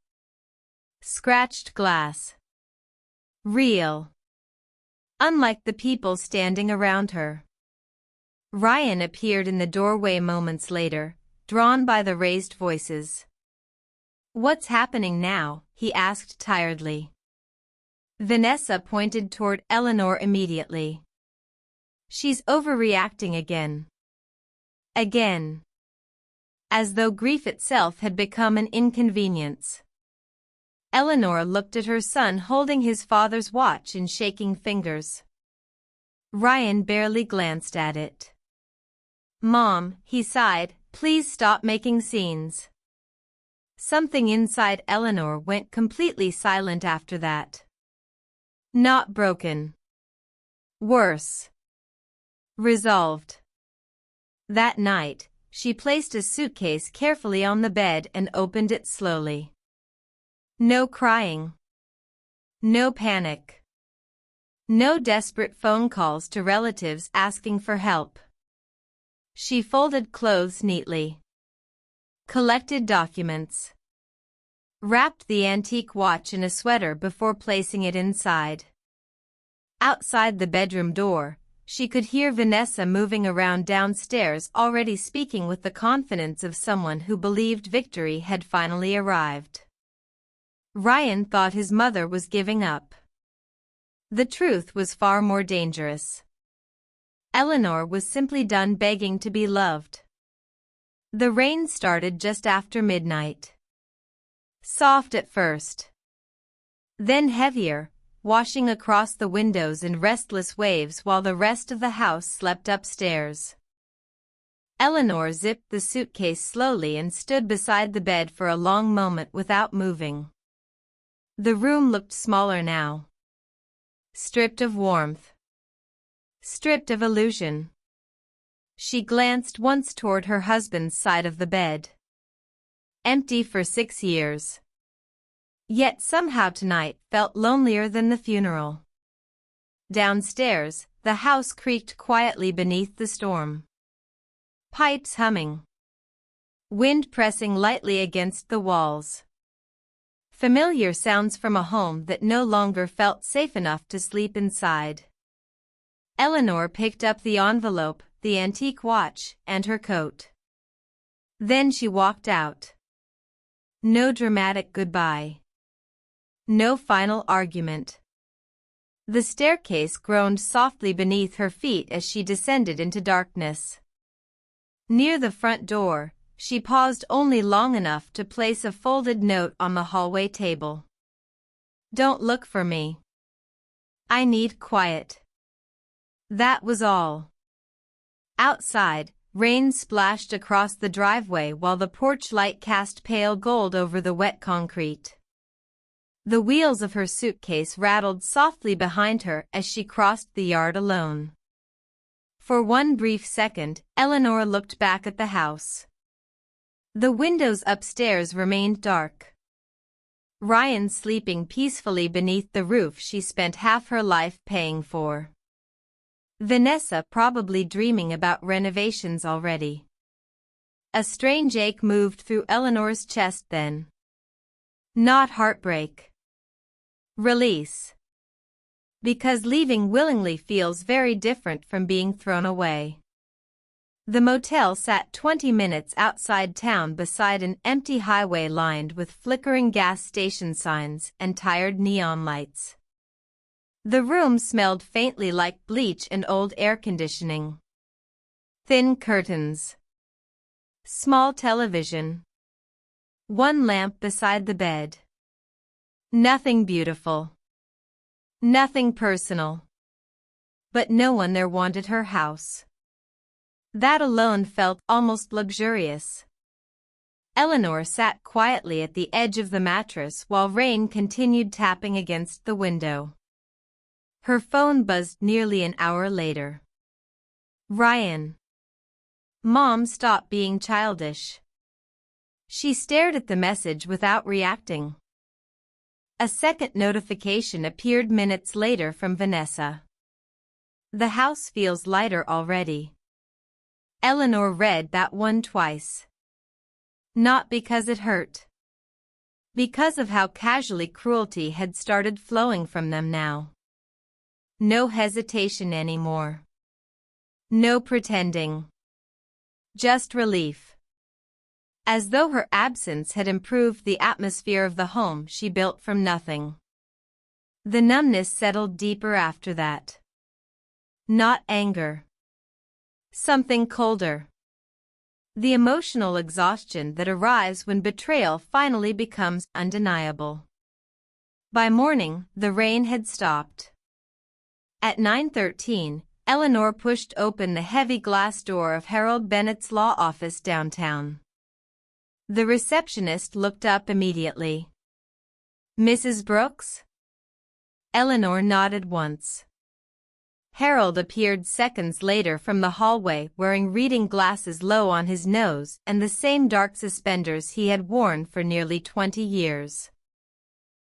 Scratched glass. Real. Unlike the people standing around her. Ryan appeared in the doorway moments later, drawn by the raised voices. "What's happening now?" he asked tiredly. Vanessa pointed toward Eleanor immediately. "She's overreacting again. Again." As though grief itself had become an inconvenience. Eleanor looked at her son holding his father's watch in shaking fingers. Ryan barely glanced at it. "Mom," he sighed, "please stop making scenes." Something inside Eleanor went completely silent after that. Not broken. Worse. Resolved. That night, she placed a suitcase carefully on the bed and opened it slowly. No crying. No panic. No desperate phone calls to relatives asking for help. She folded clothes neatly. Collected documents. Wrapped the antique watch in a sweater before placing it inside. Outside the bedroom door, she could hear Vanessa moving around downstairs, already speaking with the confidence of someone who believed victory had finally arrived. Ryan thought his mother was giving up. The truth was far more dangerous. Eleanor was simply done begging to be loved. The rain started just after midnight. Soft at first. Then heavier, washing across the windows in restless waves while the rest of the house slept upstairs. Eleanor zipped the suitcase slowly and stood beside the bed for a long moment without moving. The room looked smaller now. Stripped of warmth. Stripped of illusion. She glanced once toward her husband's side of the bed. Empty for 6 years. Yet somehow tonight felt lonelier than the funeral. Downstairs, the house creaked quietly beneath the storm. Pipes humming. Wind pressing lightly against the walls. Familiar sounds from a home that no longer felt safe enough to sleep inside. Eleanor picked up the envelope, the antique watch, and her coat. Then she walked out. No dramatic goodbye. No final argument. The staircase groaned softly beneath her feet as she descended into darkness. Near the front door, she paused only long enough to place a folded note on the hallway table. "Don't look for me. I need quiet." That was all. Outside, rain splashed across the driveway while the porch light cast pale gold over the wet concrete. The wheels of her suitcase rattled softly behind her as she crossed the yard alone. For one brief second, Eleanor looked back at the house. The windows upstairs remained dark. Ryan sleeping peacefully beneath the roof she spent half her life paying for. Vanessa probably dreaming about renovations already. A strange ache moved through Eleanor's chest then. Not heartbreak. Release. Because leaving willingly feels very different from being thrown away. The motel sat 20 minutes outside town beside an empty highway lined with flickering gas station signs and tired neon lights. The room smelled faintly like bleach and old air conditioning. Thin curtains. Small television. One lamp beside the bed. Nothing beautiful. Nothing personal. But no one there wanted her house. That alone felt almost luxurious. Eleanor sat quietly at the edge of the mattress while rain continued tapping against the window. Her phone buzzed nearly an hour later. Ryan. "Mom, stop being childish." She stared at the message without reacting. A second notification appeared minutes later from Vanessa. "The house feels lighter already." Eleanor read that one twice. Not because it hurt. Because of how casually cruelty had started flowing from them now. No hesitation anymore. No pretending. Just relief. As though her absence had improved the atmosphere of the home she built from nothing. The numbness settled deeper after that. Not anger. Something colder. The emotional exhaustion that arrives when betrayal finally becomes undeniable. By morning, the rain had stopped. At 9:13, Eleanor pushed open the heavy glass door of Harold Bennett's law office downtown. The receptionist looked up immediately. "Mrs. Brooks?" Eleanor nodded once. Harold appeared seconds later from the hallway wearing reading glasses low on his nose and the same dark suspenders he had worn for nearly 20 years.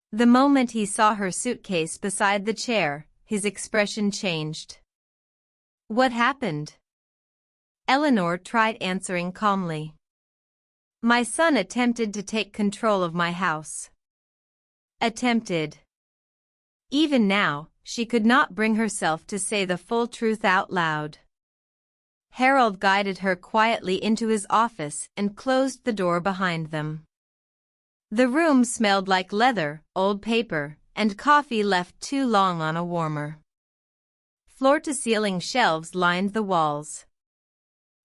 The moment he saw her suitcase beside the chair, his expression changed. "What happened?" Eleanor tried answering calmly. "My son attempted to take control of my house." Attempted. Even now, she could not bring herself to say the full truth out loud. Harold guided her quietly into his office and closed the door behind them. The room smelled like leather, old paper, and coffee left too long on a warmer. Floor-to-ceiling shelves lined the walls.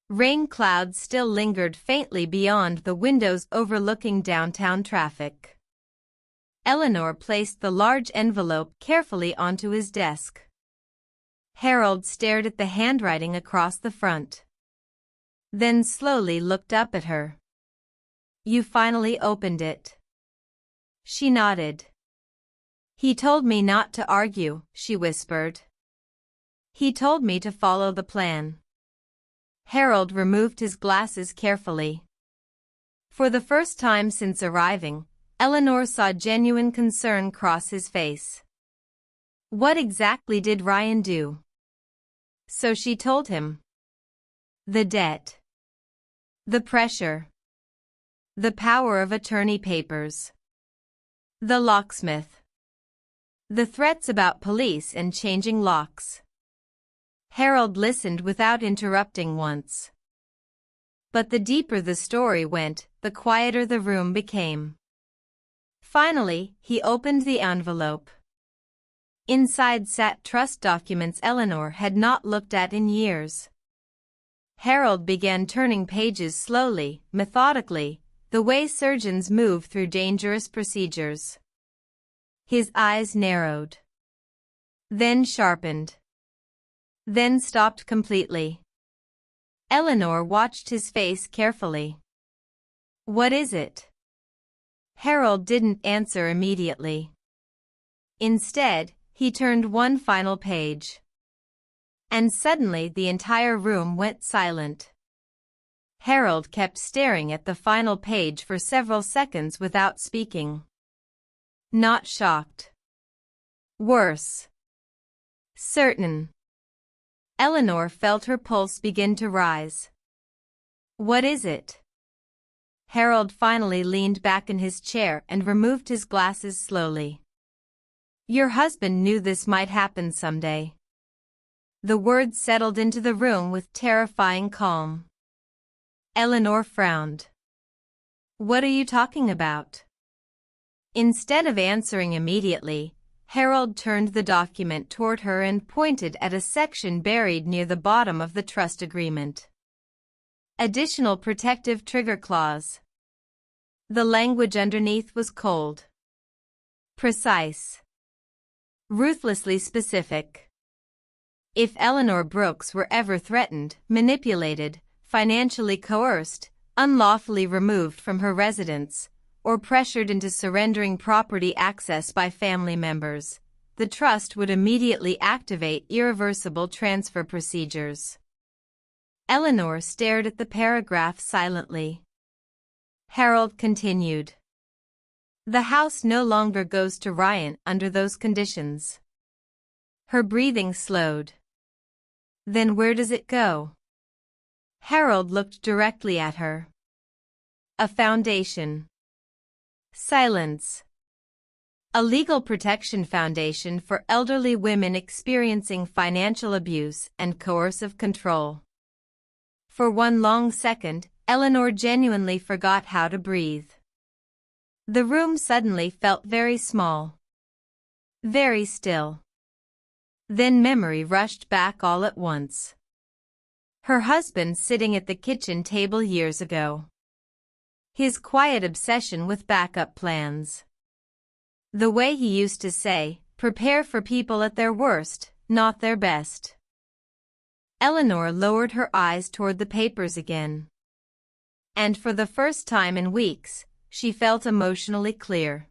Rain clouds still lingered faintly beyond the windows overlooking downtown traffic. Eleanor placed the large envelope carefully onto his desk. Harold stared at the handwriting across the front. Then slowly looked up at her. "You finally opened it." She nodded. "He told me not to argue," she whispered. "He told me to follow the plan." Harold removed his glasses carefully. For the first time since arriving, Eleanor saw genuine concern cross his face. What exactly did Ryan do? So she told him. The debt. The pressure. The power of attorney papers. The locksmith. The threats about police and changing locks. Harold listened without interrupting once. But the deeper the story went, the quieter the room became. Finally, he opened the envelope. Inside sat trust documents Eleanor had not looked at in years. Harold began turning pages slowly, methodically, the way surgeons move through dangerous procedures. His eyes narrowed. Then sharpened. Then stopped completely. Eleanor watched his face carefully. "What is it?" Harold didn't answer immediately. Instead, he turned one final page. And suddenly the entire room went silent. Harold kept staring at the final page for several seconds without speaking. Not shocked. Worse. Certain. Eleanor felt her pulse begin to rise. "What is it?" Harold finally leaned back in his chair and removed his glasses slowly. "Your husband knew this might happen someday." The words settled into the room with terrifying calm. Eleanor frowned. "What are you talking about?" Instead of answering immediately, Harold turned the document toward her and pointed at a section buried near the bottom of the trust agreement. Additional protective trigger clause. The language underneath was cold. Precise. Ruthlessly specific. If Eleanor Brooks were ever threatened, manipulated, financially coerced, unlawfully removed from her residence, or pressured into surrendering property access by family members, the trust would immediately activate irreversible transfer procedures. Eleanor stared at the paragraph silently. Harold continued. "The house no longer goes to Ryan under those conditions." Her breathing slowed. "Then where does it go?" Harold looked directly at her. A foundation. Silence. A legal protection foundation for elderly women experiencing financial abuse and coercive control. For one long second, Eleanor genuinely forgot how to breathe. The room suddenly felt very small. Very still. Then memory rushed back all at once. Her husband sitting at the kitchen table years ago. His quiet obsession with backup plans. The way he used to say, prepare for people at their worst, not their best. Eleanor lowered her eyes toward the papers again. And for the first time in weeks, she felt emotionally clear.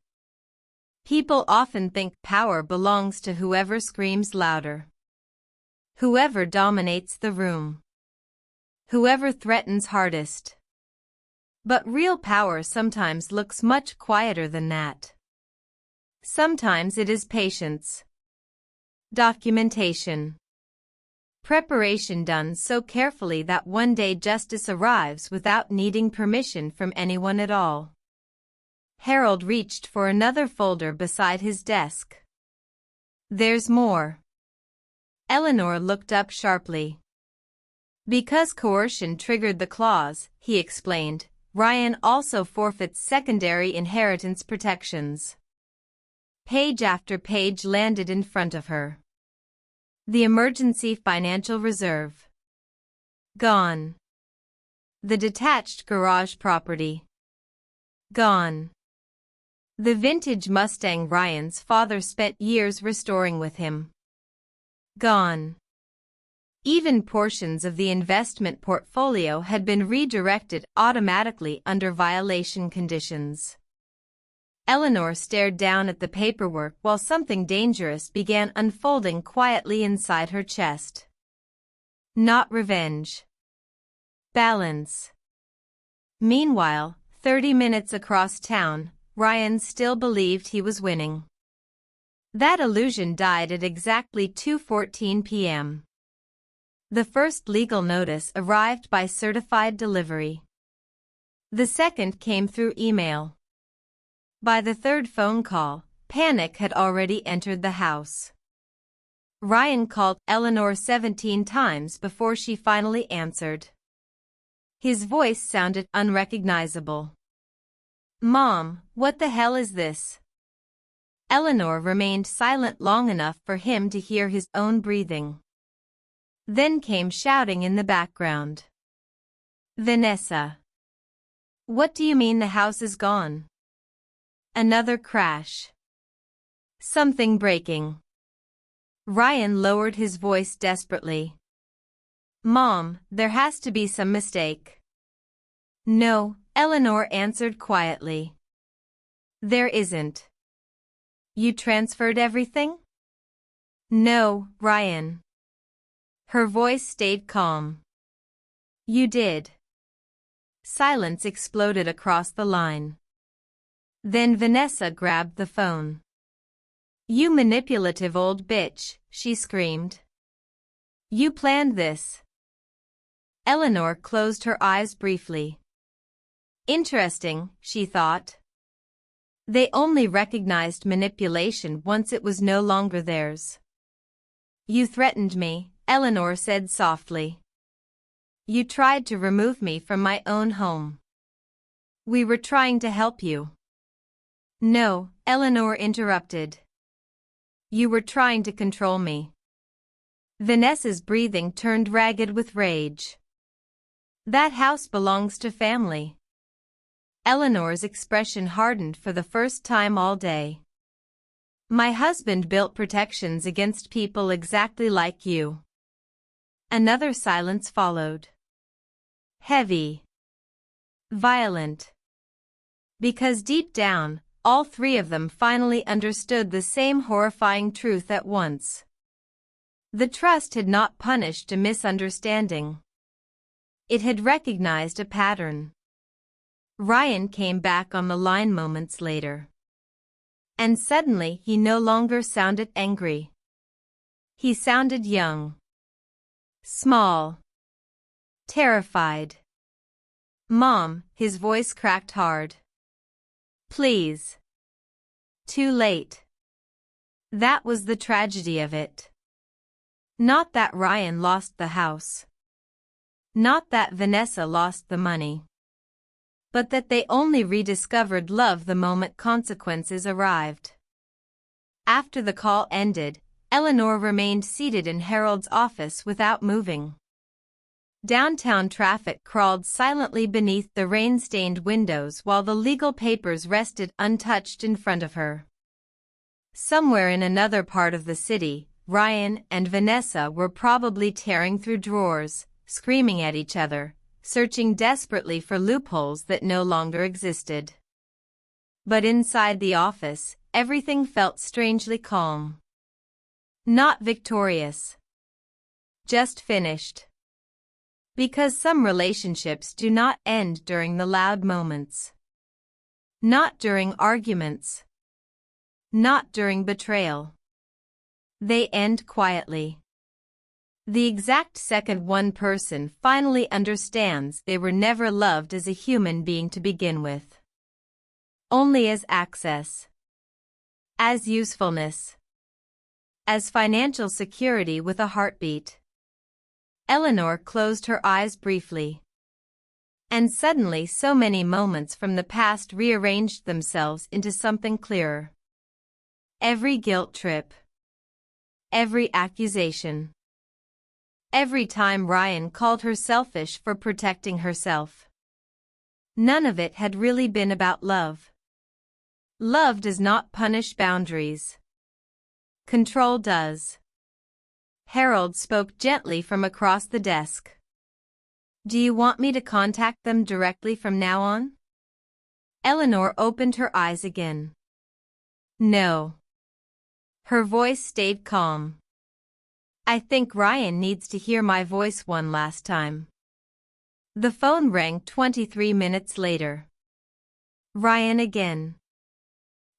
People often think power belongs to whoever screams louder. Whoever dominates the room. Whoever threatens hardest. But real power sometimes looks much quieter than that. Sometimes it is patience. Documentation. Preparation done so carefully that one day justice arrives without needing permission from anyone at all. Harold reached for another folder beside his desk. There's more. Eleanor looked up sharply. Because coercion triggered the clause, he explained, Ryan also forfeits secondary inheritance protections. Page after page landed in front of her. The emergency financial reserve. Gone. The detached garage property. Gone. The vintage Mustang Ryan's father spent years restoring with him. Gone. Even portions of the investment portfolio had been redirected automatically under violation conditions. Eleanor stared down at the paperwork while something dangerous began unfolding quietly inside her chest. Not revenge. Balance. Meanwhile, 30 minutes across town, Ryan still believed he was winning. That illusion died at exactly 2:14 p.m. The first legal notice arrived by certified delivery. The second came through email. By the third phone call, panic had already entered the house. Ryan called Eleanor 17 times before she finally answered. His voice sounded unrecognizable. Mom, what the hell is this? Eleanor remained silent long enough for him to hear his own breathing. Then came shouting in the background. Vanessa. What do you mean the house is gone? Another crash. Something breaking. Ryan lowered his voice desperately. Mom, there has to be some mistake. No, Eleanor answered quietly. There isn't. You transferred everything? No, Ryan. Her voice stayed calm. You did. Silence exploded across the line. Then Vanessa grabbed the phone. You manipulative old bitch, she screamed. You planned this. Eleanor closed her eyes briefly. Interesting, she thought. They only recognized manipulation once it was no longer theirs. You threatened me, Eleanor said softly. You tried to remove me from my own home. We were trying to help you. No, Eleanor interrupted. You were trying to control me. Vanessa's breathing turned ragged with rage. That house belongs to family. Eleanor's expression hardened for the first time all day. My husband built protections against people exactly like you. Another silence followed. Heavy. Violent. Because deep down, all three of them finally understood the same horrifying truth at once. The trust had not punished a misunderstanding. It had recognized a pattern. Ryan came back on the line moments later. And suddenly he no longer sounded angry. He sounded young. Small. Terrified. Mom, his voice cracked hard. Please. Too late. That was the tragedy of it. Not that Ryan lost the house. Not that Vanessa lost the money. But that they only rediscovered love the moment consequences arrived. After the call ended, Eleanor remained seated in Harold's office without moving. Downtown traffic crawled silently beneath the rain-stained windows while the legal papers rested untouched in front of her. Somewhere in another part of the city, Ryan and Vanessa were probably tearing through drawers, screaming at each other, searching desperately for loopholes that no longer existed. But inside the office, everything felt strangely calm. Not victorious. Just finished. Because some relationships do not end during the loud moments. Not during arguments. Not during betrayal. They end quietly. The exact second one person finally understands they were never loved as a human being to begin with. Only as access. As usefulness. As financial security with a heartbeat. Eleanor closed her eyes briefly. And suddenly so many moments from the past rearranged themselves into something clearer. Every guilt trip. Every accusation. Every time Ryan called her selfish for protecting herself. None of it had really been about love. Love does not punish boundaries. Control does. Harold spoke gently from across the desk. Do you want me to contact them directly from now on? Eleanor opened her eyes again. No. Her voice stayed calm. I think Ryan needs to hear my voice one last time. The phone rang 23 minutes later. Ryan again.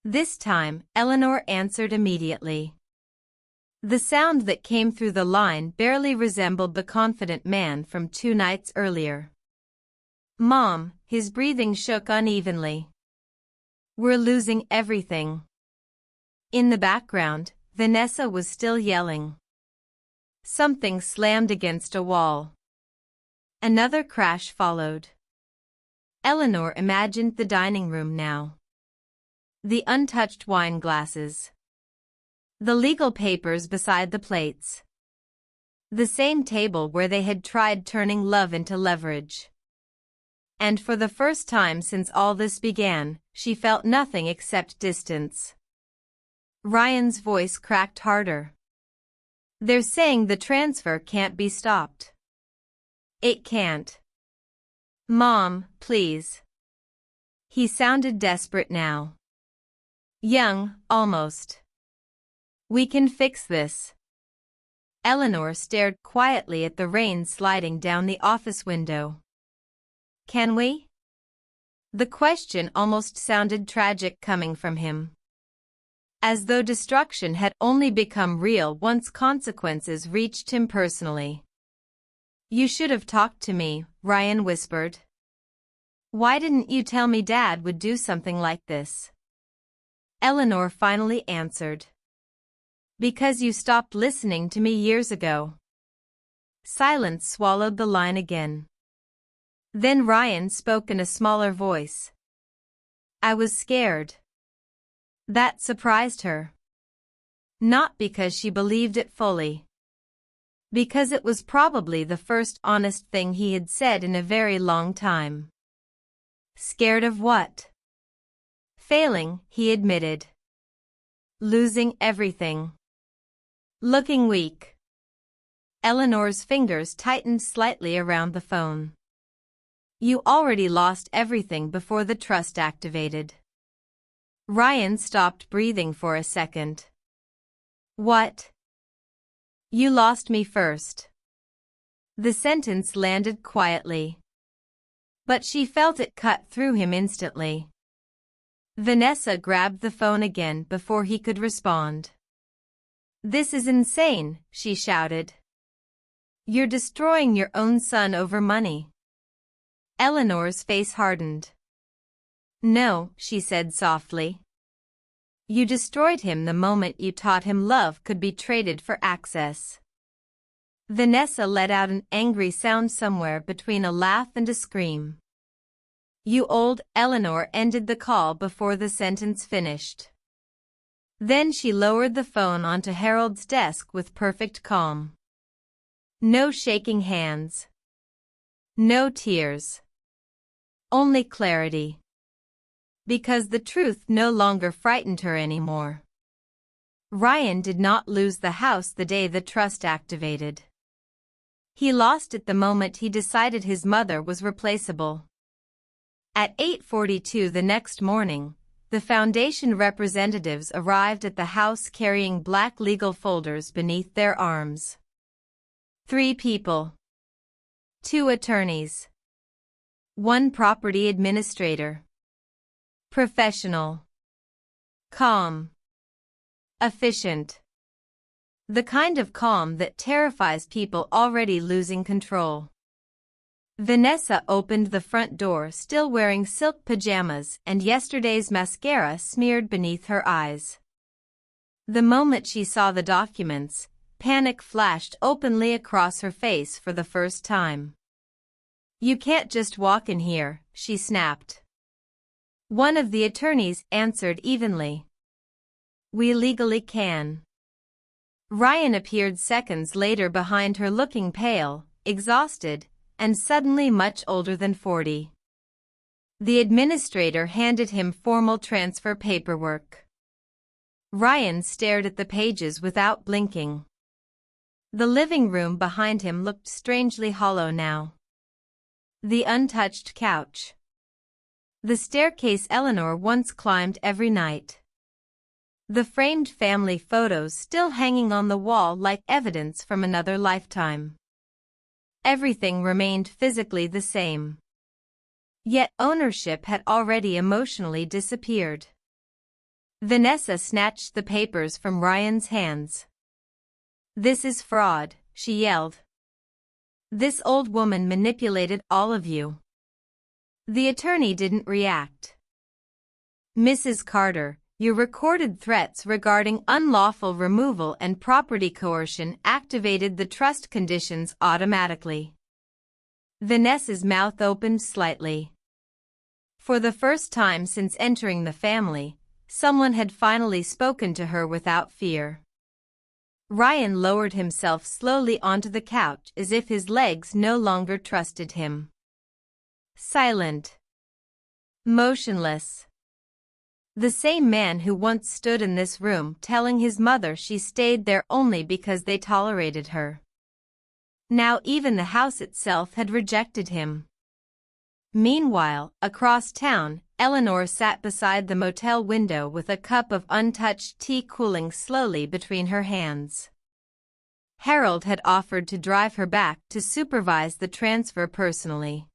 This time, Eleanor answered immediately. The sound that came through the line barely resembled the confident man from 2 nights earlier. Mom, his breathing shook unevenly. We're losing everything. In the background, Vanessa was still yelling. Something slammed against a wall. Another crash followed. Eleanor imagined the dining room now. The untouched wine glasses. The legal papers beside the plates. The same table where they had tried turning love into leverage. And for the first time since all this began, she felt nothing except distance. Ryan's voice cracked harder. They're saying the transfer can't be stopped. It can't. Mom, please. He sounded desperate now. Young, almost. We can fix this. Eleanor stared quietly at the rain sliding down the office window. Can we? The question almost sounded tragic coming from him. As though destruction had only become real once consequences reached him personally. You should have talked to me, Ryan whispered. Why didn't you tell me Dad would do something like this? Eleanor finally answered. Because you stopped listening to me years ago. Silence swallowed the line again. Then Ryan spoke in a smaller voice. I was scared. That surprised her. Not because she believed it fully. Because it was probably the first honest thing he had said in a very long time. Scared of what? Failing, he admitted. Losing everything. Looking weak. Eleanor's fingers tightened slightly around the phone. You already lost everything before the trust activated. Ryan stopped breathing for a second. What? You lost me first. The sentence landed quietly. But she felt it cut through him instantly. Vanessa grabbed the phone again before he could respond. This is insane, she shouted. You're destroying your own son over money. Eleanor's face hardened. No, she said softly. You destroyed him the moment you taught him love could be traded for access. Vanessa let out an angry sound somewhere between a laugh and a scream. You old, Eleanor ended the call before the sentence finished. Then she lowered the phone onto Harold's desk with perfect calm. No shaking hands. No tears. Only clarity. Because the truth no longer frightened her anymore. Ryan did not lose the house the day the trust activated. He lost it the moment he decided his mother was replaceable. At 8:42 the next morning, the foundation representatives arrived at the house carrying black legal folders beneath their arms. 3 people. 2 attorneys. 1 property administrator. Professional. Calm. Efficient. The kind of calm that terrifies people already losing control. Vanessa opened the front door still wearing silk pajamas and yesterday's mascara smeared beneath her eyes. The moment she saw the documents, panic flashed openly across her face for the first time. You can't just walk in here, she snapped. One of the attorneys answered evenly. We legally can. Ryan appeared seconds later behind her looking pale, exhausted, and suddenly much older than 40. The administrator handed him formal transfer paperwork. Ryan stared at the pages without blinking. The living room behind him looked strangely hollow now. The untouched couch. The staircase Eleanor once climbed every night. The framed family photos still hanging on the wall like evidence from another lifetime. Everything remained physically the same. Yet ownership had already emotionally disappeared. Vanessa snatched the papers from Ryan's hands. This is fraud, she yelled. This old woman manipulated all of you. The attorney didn't react. Mrs. Carter, your recorded threats regarding unlawful removal and property coercion activated the trust conditions automatically. Vanessa's mouth opened slightly. For the first time since entering the family, someone had finally spoken to her without fear. Ryan lowered himself slowly onto the couch as if his legs no longer trusted him. Silent. Motionless. The same man who once stood in this room telling his mother she stayed there only because they tolerated her. Now even the house itself had rejected him. Meanwhile, across town, Eleanor sat beside the motel window with a cup of untouched tea cooling slowly between her hands. Harold had offered to drive her back to supervise the transfer personally.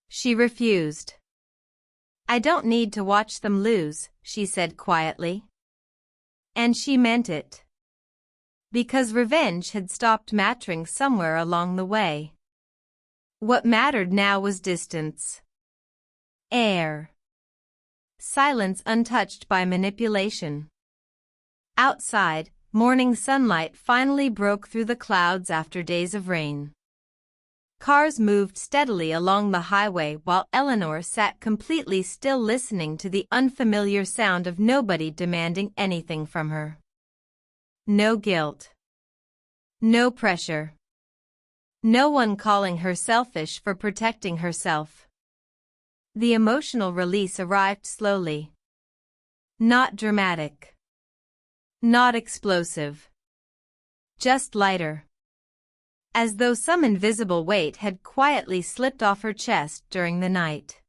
She refused. I don't need to watch them lose, she said quietly. And she meant it. Because revenge had stopped mattering somewhere along the way. What mattered now was distance. Air. Silence untouched by manipulation. Outside, morning sunlight finally broke through the clouds after days of rain. Cars moved steadily along the highway while Eleanor sat completely still listening to the unfamiliar sound of nobody demanding anything from her. No guilt. No pressure. No one calling her selfish for protecting herself. The emotional release arrived slowly. Not dramatic. Not explosive. Just lighter. As though some invisible weight had quietly slipped off her chest during the night.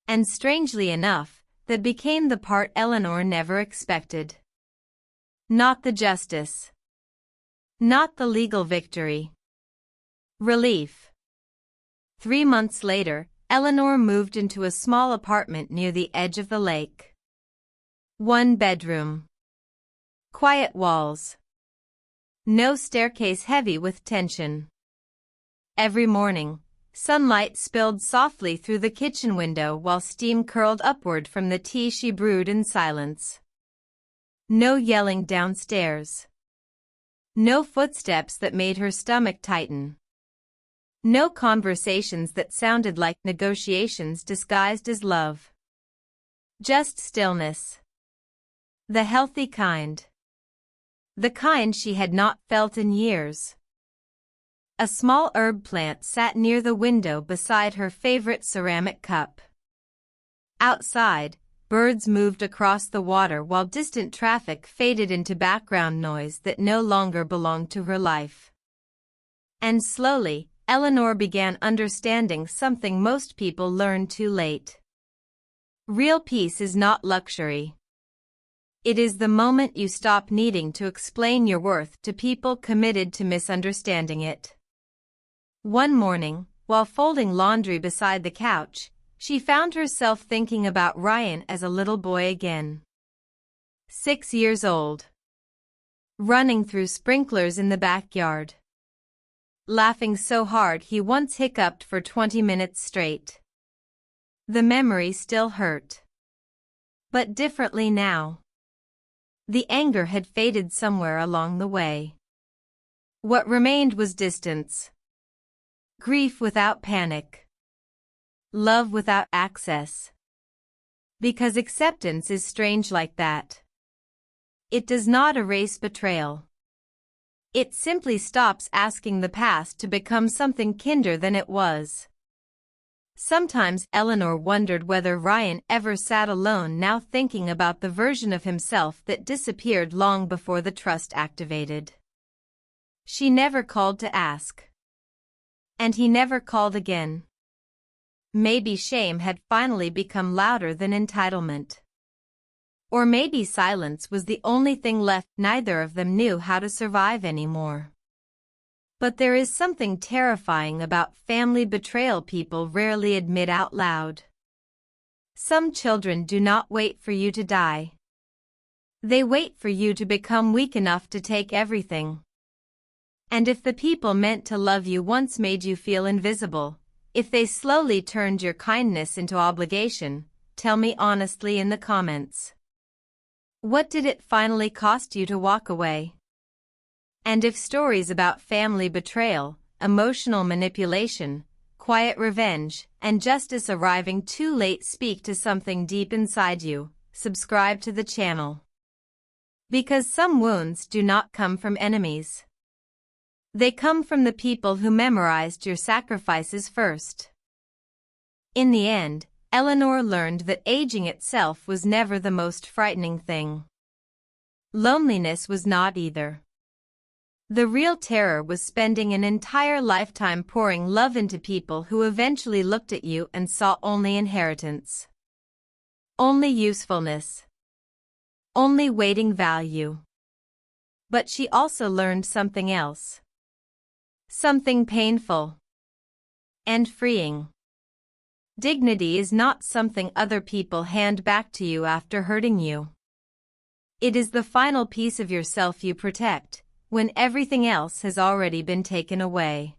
And strangely enough, that became the part Eleanor never expected. Not the justice. Not the legal victory. Relief. 3 months later, Eleanor moved into a small apartment near the edge of the lake. 1 bedroom. Quiet walls. No staircase heavy with tension. Every morning, sunlight spilled softly through the kitchen window while steam curled upward from the tea she brewed in silence. No yelling downstairs. No footsteps that made her stomach tighten. No conversations that sounded like negotiations disguised as love. Just stillness. The healthy kind. The kind she had not felt in years. A small herb plant sat near the window beside her favorite ceramic cup. Outside, birds moved across the water while distant traffic faded into background noise that no longer belonged to her life. And slowly, Eleanor began understanding something most people learn too late. Real peace is not luxury. It is the moment you stop needing to explain your worth to people committed to misunderstanding it. One morning, while folding laundry beside the couch, she found herself thinking about Ryan as a little boy again. 6 years old. Running through sprinklers in the backyard. Laughing so hard he once hiccuped for 20 minutes straight. The memory still hurt. But differently now. The anger had faded somewhere along the way. What remained was distance. Grief without panic. Love without access. Because acceptance is strange like that. It does not erase betrayal. It simply stops asking the past to become something kinder than it was. Sometimes Eleanor wondered whether Ryan ever sat alone now thinking about the version of himself that disappeared long before the trust activated. She never called to ask. And he never called again. Maybe shame had finally become louder than entitlement. Or maybe silence was the only thing left. Neither of them knew how to survive anymore. But there is something terrifying about family betrayal people rarely admit out loud. Some children do not wait for you to die. They wait for you to become weak enough to take everything. And if the people meant to love you once made you feel invisible, if they slowly turned your kindness into obligation, tell me honestly in the comments. What did it finally cost you to walk away? And if stories about family betrayal, emotional manipulation, quiet revenge, and justice arriving too late speak to something deep inside you, subscribe to the channel. Because some wounds do not come from enemies. They come from the people who memorized your sacrifices first. In the end, Eleanor learned that aging itself was never the most frightening thing. Loneliness was not either. The real terror was spending an entire lifetime pouring love into people who eventually looked at you and saw only inheritance. Only usefulness. Only waiting value. But she also learned something else. Something painful. And freeing. Dignity is not something other people hand back to you after hurting you. It is the final piece of yourself you protect, when everything else has already been taken away.